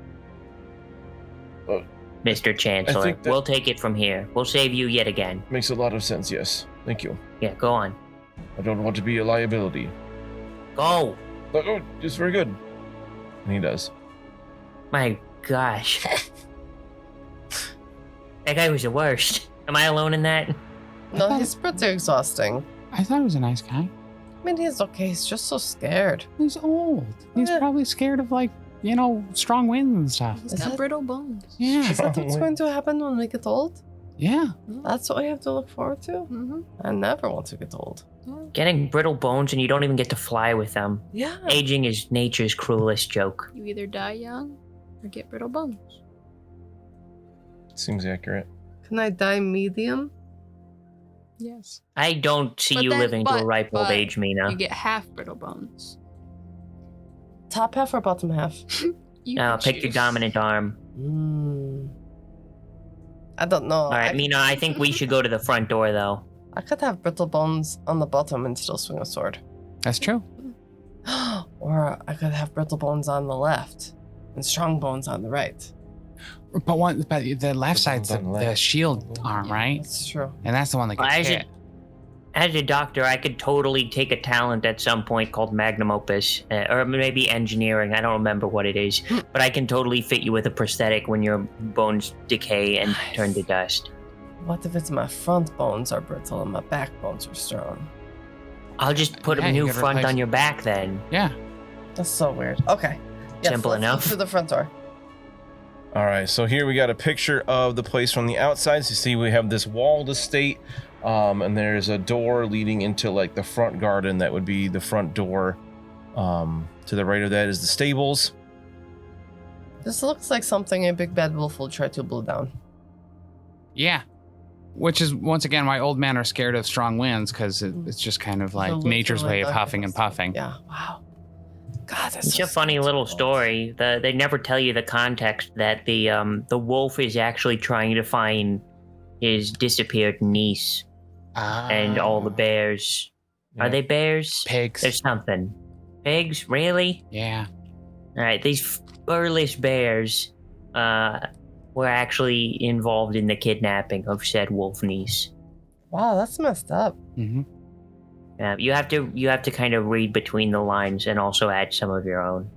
Uh, Mr. Chancellor? think that- We'll take it from here. We'll save you yet again. Makes a lot of sense, yes. Thank you. Yeah, go on. I don't want to be a liability. Go. Oh, it's very good. And he does. My gosh. That guy was the worst. Am I alone in that? No, he's pretty exhausting. I thought he was a nice guy. I mean, he's okay. He's just so scared. He's old. He's Yeah. probably scared of strong winds and stuff. He's Is got that- brittle bones. Yeah. Is that what's going to happen when we get old? Yeah. That's what we have to look forward to? Mm-hmm. I never want to get old. Getting brittle bones and you don't even get to fly with them. Yeah. Aging is nature's cruelest joke. You either die young or get brittle bones. Seems accurate. Can I die medium? Yes. I don't see But you then- living to a but- ripe old but age, Mina. You get half brittle bones. Top half or bottom half? You Now can pick your choose. dominant arm. I don't know. All right, Mina, I think we should go to the front door, though. I could have brittle bones on the bottom and still swing a sword. That's true. Or I could have brittle bones on the left and strong bones on the right. But the left side's on the the left. shield arm, right? That's true. And that's the one that Well, gets as hit. as a doctor, I could totally take a talent at some point called magnum opus, or maybe engineering. I don't remember what it is, but I can totally fit you with a prosthetic when your bones decay and turn to dust. What if it's my front bones are brittle and my back bones are strong? I'll just put a new front on your back then. Yeah. That's so weird. Okay. Yes, Simple let's enough. Through the front door. All right, so here we got a picture of the place from the outside. So you see we have this walled estate, and there's a door leading into like the front garden. That would be the front door. To the right of that is the stables. This looks like something a big bad wolf will try to blow down. Yeah. Which is, once again, why old men are scared of strong winds, because it's just kind of like nature's way of huffing and puffing. Yeah, wow. God, that's It's so a funny scary. little story. They never tell you the context that the wolf is actually trying to find his disappeared niece and all the bears. Yeah. Are they bears? Pigs. There's something. Pigs? Really? Yeah. All right, these furless bears were actually involved in the kidnapping of said wolf niece. Wow, that's messed up. Mm-hmm. You have to kind of read between the lines and also add some of your own.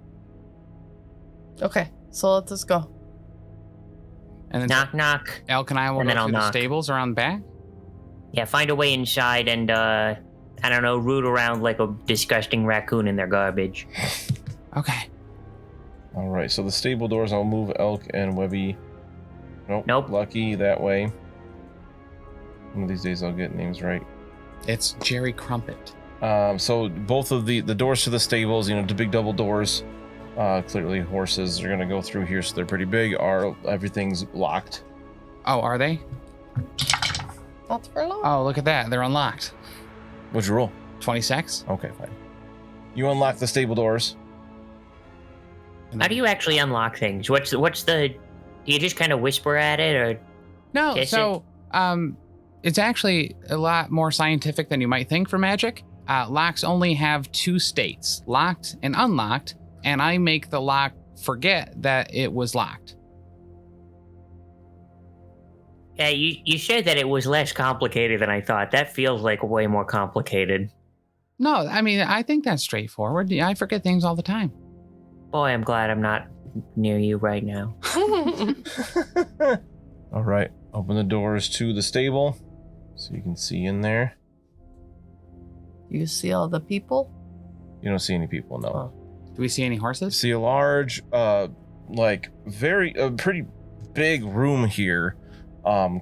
Okay, so let us go. And then Knock, knock. Elke and I will And go then I'll through the knock. stables around back. Yeah, find a way inside and, I don't know, root around like a disgusting raccoon in their garbage. Okay. All right, so the stable doors. I'll move Elk and Webbie. Nope. Lucky that way. One of these days I'll get names right. It's Jerry Crumpet. So both of the doors to the stables, the big double doors, clearly horses are gonna go through here, so they're pretty big. Everything's locked. Oh, are they? Not for long. Oh, look at that. They're unlocked. What'd you roll? 26. Okay, fine. You unlock the stable doors. How do you actually unlock things? What's the? Do you just kind of whisper at it, or? No, Kiss so it's actually a lot more scientific than you might think for magic. Locks only have two states, locked and unlocked, and I make the lock forget that it was locked. Yeah, you said that it was less complicated than I thought. That feels like way more complicated. No, I mean, I think that's straightforward. I forget things all the time. Boy, I'm glad I'm not near you right now. All right, open the doors to the stable so you can see in there. You see all the people? You don't see any people, no. Oh. Do we see any You horses? see a large, pretty big room here.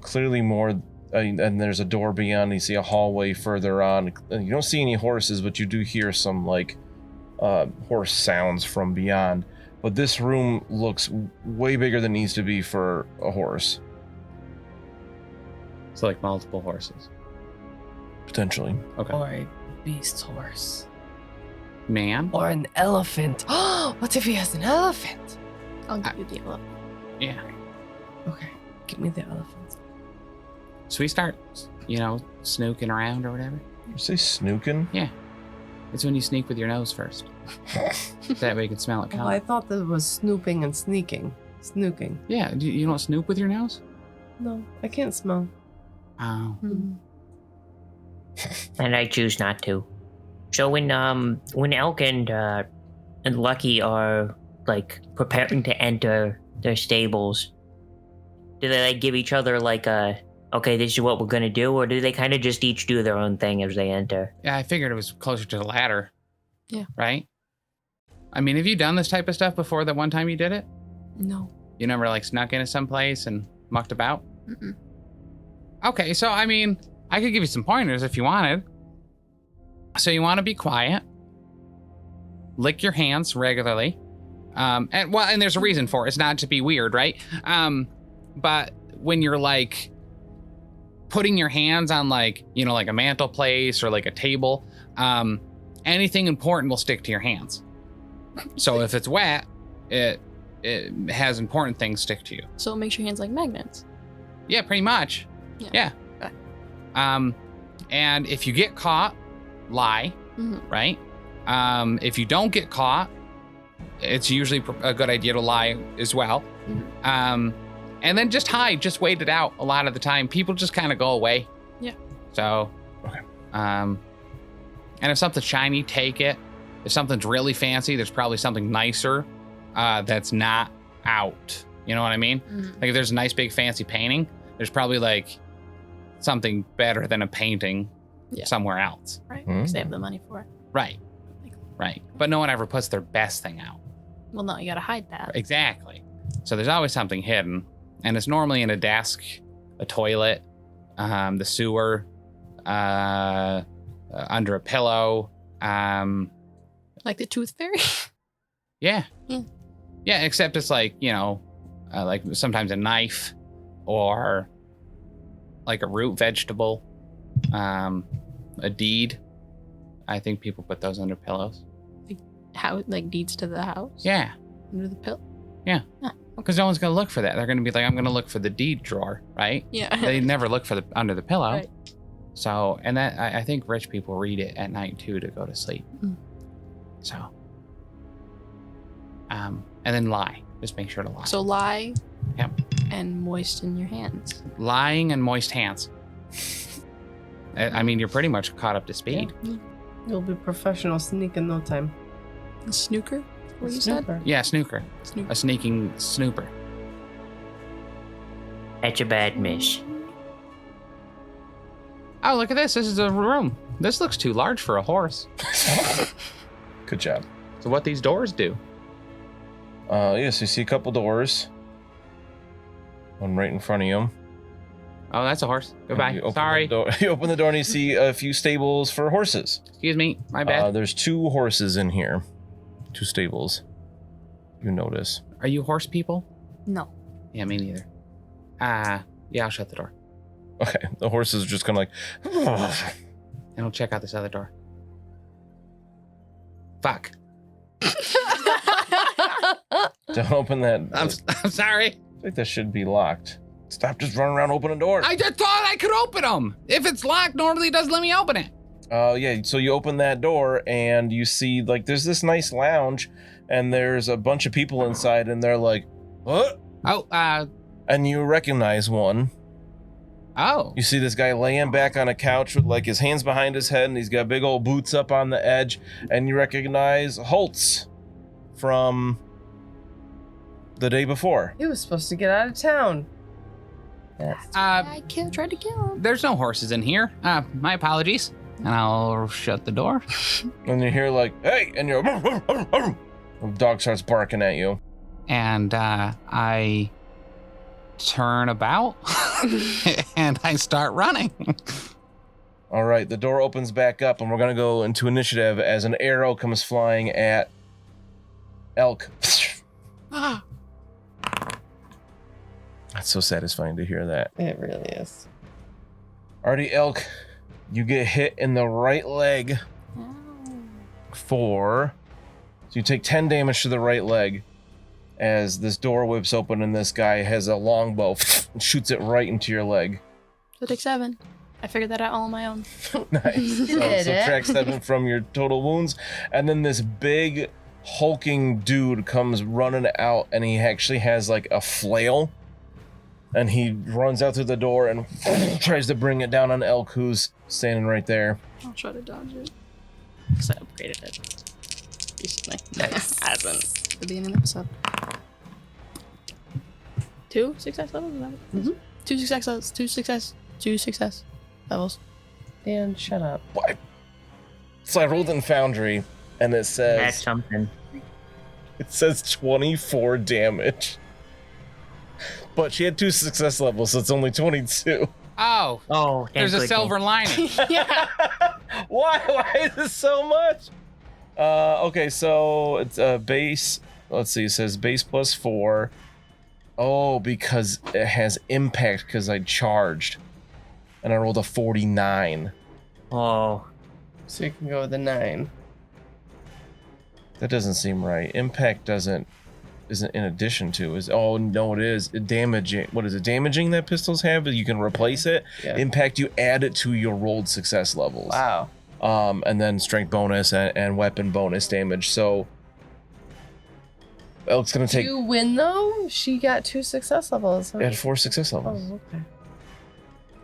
Clearly more, and there's a door beyond. You see a hallway further on. You don't see any horses, but you do hear some horse sounds from beyond. But this room looks way bigger than it needs to be for a horse, So like multiple horses. potentially. Okay. Or a beast horse. Man. Or an elephant. What if he has an elephant? I'll give you the elephant. Yeah. Okay, give me the elephant. So we start, snooking around or whatever. You say snooking? It's when you sneak with your nose first. That way you can smell it Oh, coming. I thought that was snooping and sneaking. Snooking. Yeah, you don't snoop with your nose? No, I can't smell. Oh. Hmm. And I choose not to. So when Elke and Lucky are like preparing to enter their stables, do they give each other okay, this is what we're gonna do, or do they kind of just each do their own thing as they enter? Yeah, I figured it was closer to the latter. Yeah. Right? I mean, have you done this type of stuff before the one time you did it? No. You never snuck into some place and mucked about? Mm-mm. Okay, so I mean, I could give you some pointers if you wanted. So you want to be quiet, lick your hands regularly, and there's a reason for it. It's not to be weird, right? But when you're putting your hands on a mantle place or a table, anything important will stick to your hands. So if it's wet, it has important things stick to you. So it makes your hands like magnets. Yeah, pretty much. Yeah. Yeah. And if you get caught, lie, Mhm. right? If you don't get caught, it's usually a good idea to lie as well. Mhm. And then just hide, just wait it out. A lot of the time, people just kind of go away. Yeah. So, Okay. And if something's shiny, take it. If something's really fancy, there's probably something nicer that's not out. You know what I mean? Like if there's a nice big fancy painting, there's probably like something better than a painting somewhere else. Right. Because they have the money for it. Right. Right. But no one ever puts their best thing out. Well, no, you gotta hide that. Exactly. So there's always something hidden. And it's normally in a desk, a toilet, the sewer, under a pillow. Like the tooth fairy? Yeah. Yeah. Yeah, except it's like, you know, like sometimes a knife or like a root vegetable, a deed. I think people put those under pillows. How, like deeds to the house? Yeah. Under the pillow? Yeah. Ah, Because no one's going to look for that. They're going to be like, I'm going to look for the deed drawer, right? Yeah. They never look for the under the pillow. Right. So, and that I think rich people read it at night too to go to sleep. So, and then lie. Just make sure to lie. So lie. Yep. And moisten your hands. Lying and moist hands. I mean, you're pretty much caught up to speed. Yeah. You'll be professional sneak in no time. A snooker? What you said? Snooper. Yeah, snooker. Snooker. A sneaking snooper. That's a bad miss. Oh, look at this. This is a room. This looks too large for a horse. Good job. So what these doors do? Yes, you see a couple doors. One right in front of you. Oh, that's a horse. Goodbye. You open Sorry. the door- You open the door and you see a few stables for horses. Excuse me. My bad. There's 2 horses in here. 2 stables. You notice. Are you horse people? No. Yeah, me neither. Yeah, I'll shut the door. Okay, the horses are just kind of like... And I'll check out this other door. Fuck. Don't open that. I'm sorry. I think that should be locked. Stop just running around opening doors. I just thought I could open them. If it's locked, normally it doesn't let me open it. Yeah, so you open that door and you see, like, there's this nice lounge and there's a bunch of people inside and they're like, what? Oh, And you recognize one. oh. You see this guy laying back on a couch with, like, his hands behind his head and he's got big old boots up on the edge. And you recognize Holtz from the day before. He was supposed to get out of town. I tried to kill him. There's no horses in here. My apologies. And I'll shut the door. And you hear, like, hey, and you're... The dog starts barking at you. And I turn about and I start running. All right, the door opens back up and we're going to go into initiative as an arrow comes flying at Elke. Ah. That's so satisfying to hear that. It really is. Alrighty, Elke, you get hit in the right leg so you take 10 damage to the right leg as this door whips open and this guy has a longbow and shoots it right into your leg. So take 7. I figured that out all on my own. Nice. So subtract 7 from your total wounds, and then this big hulking dude comes running out and he actually has like a flail and he runs out through the door and tries to bring it down on Elke, who's standing right there. I'll try to dodge it. Because I upgraded it recently. Nice. As in the beginning of the episode. 2 success levels? Is that what it is? 2 success levels. 2 success levels. Dan, shut up. What? So I rolled in Foundry and it That's says something. 24 damage. But she had 2 success levels, so it's only 22. Oh, Oh, there's a silver lining. Yeah. Why is this so much? Okay, so it's base. Let's see, it says base +4. Oh, because it has impact because I charged. And I rolled a 49. Oh, So you can go with a 9. That doesn't seem right. Impact isn't in addition to. Oh no, it is. Damaging. What is it? Damaging that pistols have, but you can replace it. Yeah. Impact, you add it to your rolled success levels. Wow. And then strength bonus and weapon bonus damage. So Elke's gonna take. You win though? She got 2 success levels. It had 4 success levels. Oh, okay.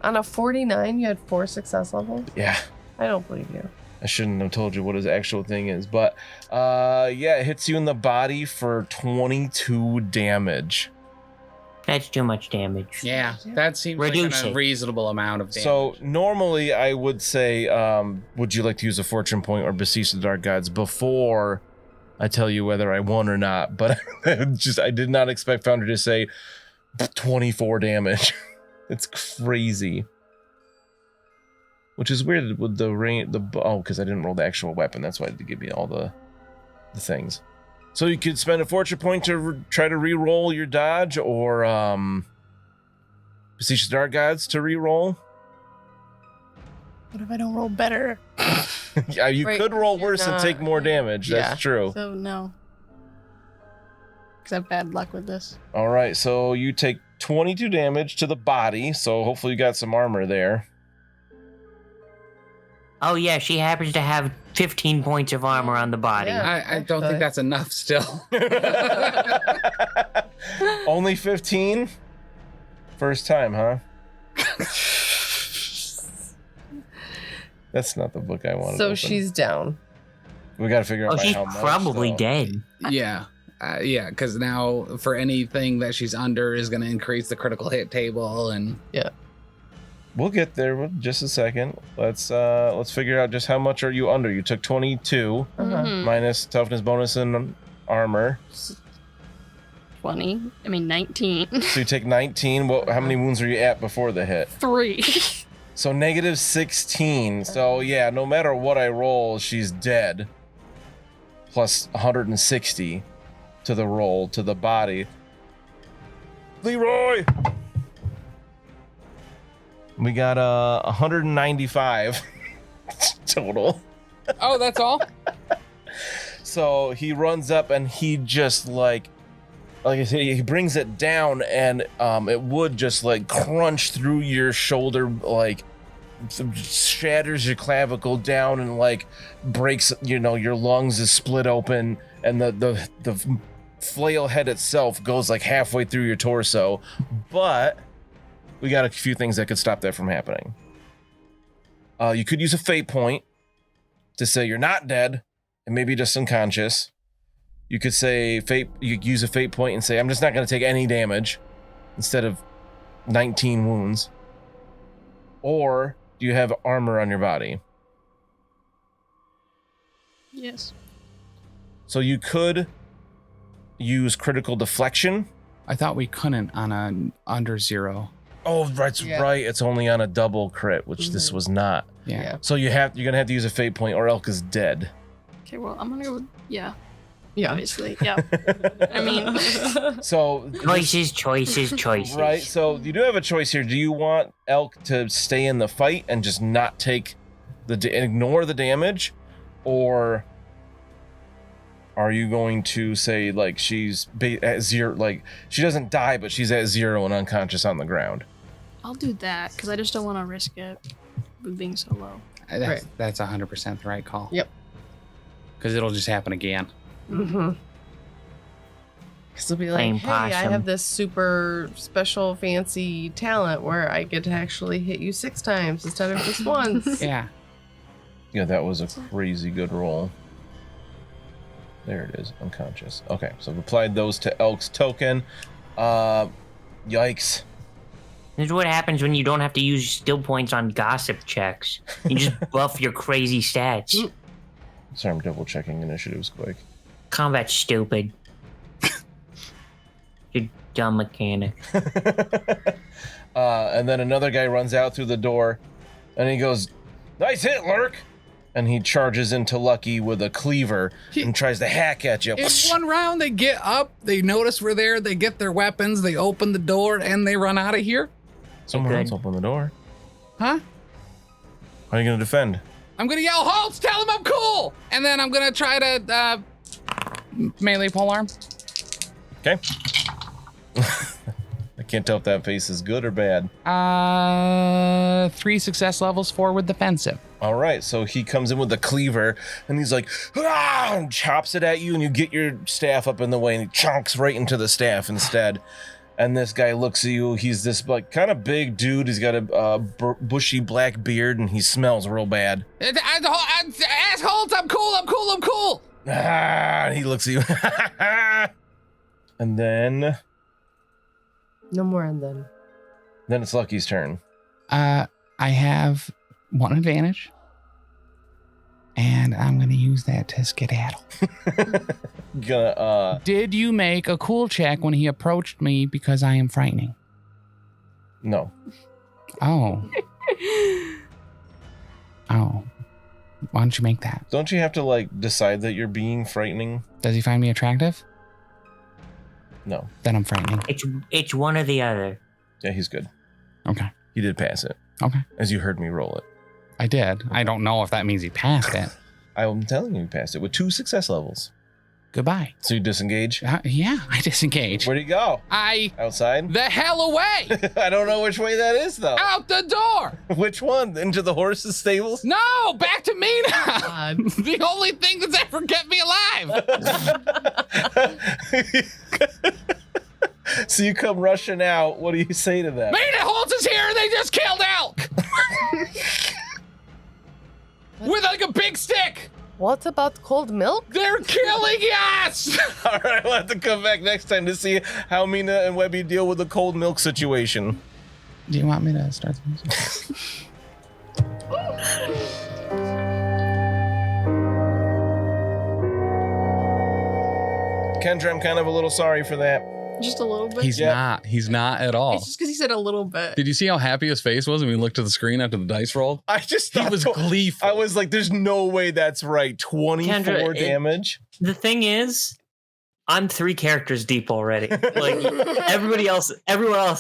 On a 49, you had 4 success levels? Yeah. I don't believe you. I shouldn't have told you what his actual thing is, but yeah, it hits you in the body for 22 damage. That's too much damage. Yeah, that seems Reduce like it. a reasonable amount of damage. So normally I would say, would you like to use a fortune point or beseech the dark gods before I tell you whether I won or not? But I did not expect Founder to say 24 damage. It's crazy. Which is weird with the rain, because I didn't roll the actual weapon. That's why I had to give you all the things. So you could spend a fortune point to try to re-roll your dodge, or beseech the dark gods to re-roll. What if I don't roll better? Yeah, you Right, could roll you're worse and not- take more damage. Yeah. That's true. So no. Because I have bad luck with this. All right, so you take 22 damage to the body. So hopefully you got some armor there. Oh yeah, she happens to have 15 points of armor on the body. Yeah. I don't think that's enough still. Only 15? First time, huh? That's not the book I wanted. So open. she's down. We got to figure out Oh, by she's how much. probably though. dead. Yeah. Yeah, because now for anything that she's under is going to increase the critical hit table, and We'll get there with just a second. Let's figure out just how much are you under. You took 22 Mhm. minus toughness bonus and armor. 20. I mean, 19. So you take 19. Well, how many wounds are you at before the hit? 3. So negative 16. So yeah, no matter what I roll, she's dead. Plus 160 to the roll, to the body. Leroy! We got 195 total. oh, that's all? So he runs up and he just like I said, he brings it down, and it would just like crunch through your shoulder, like shatters your clavicle down and like breaks, your lungs is split open, and the flail head itself goes like halfway through your torso. But we got a few things that could stop that from happening. You could use a fate point to say you're not dead and maybe just unconscious. You could say you could use a fate point and say, I'm just not going to take any damage instead of 19 wounds. Or do you have armor on your body? Yes. So you could use critical deflection. I thought we couldn't on an under 0. Oh, that's Yeah. right. It's only on a double crit, which this was not. Yeah. Yeah. So you're going to have to use a fate point or Elke is dead. Okay, well, I'm going to go with, yeah, Yeah. obviously. Yeah. I mean, So Choices. right, so you do have a choice here. Do you want Elke to stay in the fight and just not take ignore the damage, or are you going to say like she's at 0, like she doesn't die but she's at 0 and unconscious on the ground? I'll do that because I just don't want to risk it with being so low. That's 100% the right call. Yep. Because it'll just happen again. Mm-hmm. Because they'll be like, Plain hey, I possum. have this super special fancy talent where I get to actually hit you 6 times instead of just once. Yeah. Yeah, that was a crazy good roll. There it is, unconscious. Okay, so I've applied those to Elke's token. Yikes. This is what happens when you don't have to use skill points on gossip checks. You just buff your crazy stats. Sorry, I'm double checking initiatives quick. Combat's stupid. You dumb mechanic. And then another guy runs out through the door and he goes, "Nice hit, Lurk!" And he charges into Lucky with a cleaver and tries to hack at you. In one round, they get up, they notice we're there, they get their weapons, they open the door, and they run out of here? Someone Good. else open the door. Huh? How are you going to defend? I'm gonna yell, "Halt! Tell him I'm cool!" And then I'm gonna try to melee polearm. Okay. I can't tell if that face is good or bad. 3 success levels, 4 with defensive. All right, so he comes in with the cleaver and he's like, "Ah!" and chops it at you, and you get your staff up in the way and he chonks right into the staff instead. And this guy looks at you. He's this like kind of big dude. He's got a bushy black beard, and he smells real bad. Assholes, I'm cool. And he looks at you. And then No more and then. it's Lucky's turn. I have one advantage, and I'm gonna use that to skedaddle. Did you make a cool check when he approached me because I am frightening? No. Oh. Why don't you make that? Don't you have to like decide that you're being frightening? Does he find me attractive? No. Then I'm frightening. It's one or the other. Yeah, he's good. Okay. He did pass it. Okay. As you heard me roll it. I did. I don't know if that means he passed it. I'm telling you, he passed it with 2 success levels. Goodbye. So you disengage? Yeah, I disengage. Where'd he go? Outside? The hell away! I don't know which way that is, though. Out the door! Which one? Into the horse's stables? No! Back to Mina! God. The only thing that's ever kept me alive! So you come rushing out. What do you say to that? Mina Holtz is here! They just killed Elke! With like a big stick! What about cold milk? They're killing us! All right, we'll have to come back next time to see how Mina and Webbie deal with the cold milk situation. Do you want me to start the music? Kyndra, I'm kind of a little sorry for that. Just a little bit. He's not. He's not at all. It's just because he said a little bit. Did you see how happy his face was when we looked at the screen after the dice rolled? I just He thought was gleeful. I was like, there's no way that's right. 24 Kyndra, damage. The thing is, I'm 3 characters deep already. Like everyone else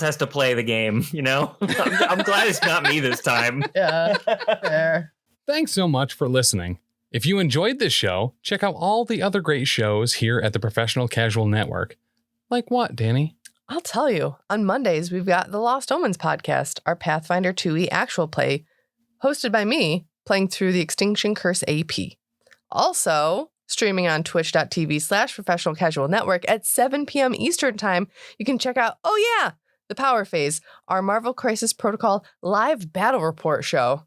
has to play the game. You know, I'm glad it's not me this time. Yeah, fair. Thanks so much for listening. If you enjoyed this show, check out all the other great shows here at the Professional Casual Network. Like what, Danny? I'll tell you. On Mondays, we've got the Lost Omens podcast, our Pathfinder 2e actual play, hosted by me, playing through the Extinction Curse AP. Also, streaming on twitch.tv/Professional Casual Network at 7 p.m. Eastern Time, you can check out, The Power Phase, our Marvel Crisis Protocol live battle report show.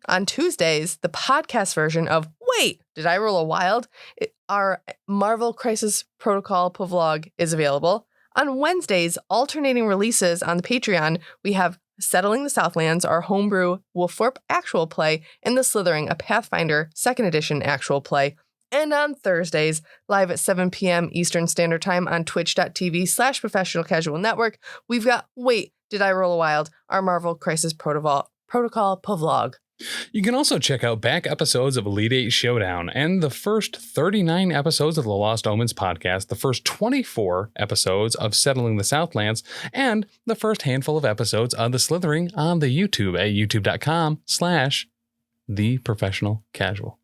On Tuesdays, the podcast version of Wait, Did I Roll a Wild? Our Marvel Crisis Protocol vlog is available. On Wednesdays, alternating releases on the Patreon, we have Settling the Southlands, our homebrew Wolforp actual play, and The Slithering, a Pathfinder 2nd edition actual play. And on Thursdays, live at 7 p.m. Eastern Standard Time on twitch.tv/Professional Casual Network, we've got Wait, Did I Roll a Wild? Our Marvel Crisis Protocol vlog. You can also check out back episodes of Elite 8 Showdown and the first 39 episodes of the Lost Omens podcast, the first 24 episodes of Settling the Southlands, and the first handful of episodes of The Slithering on the YouTube at youtube.com/theprofessionalcasual.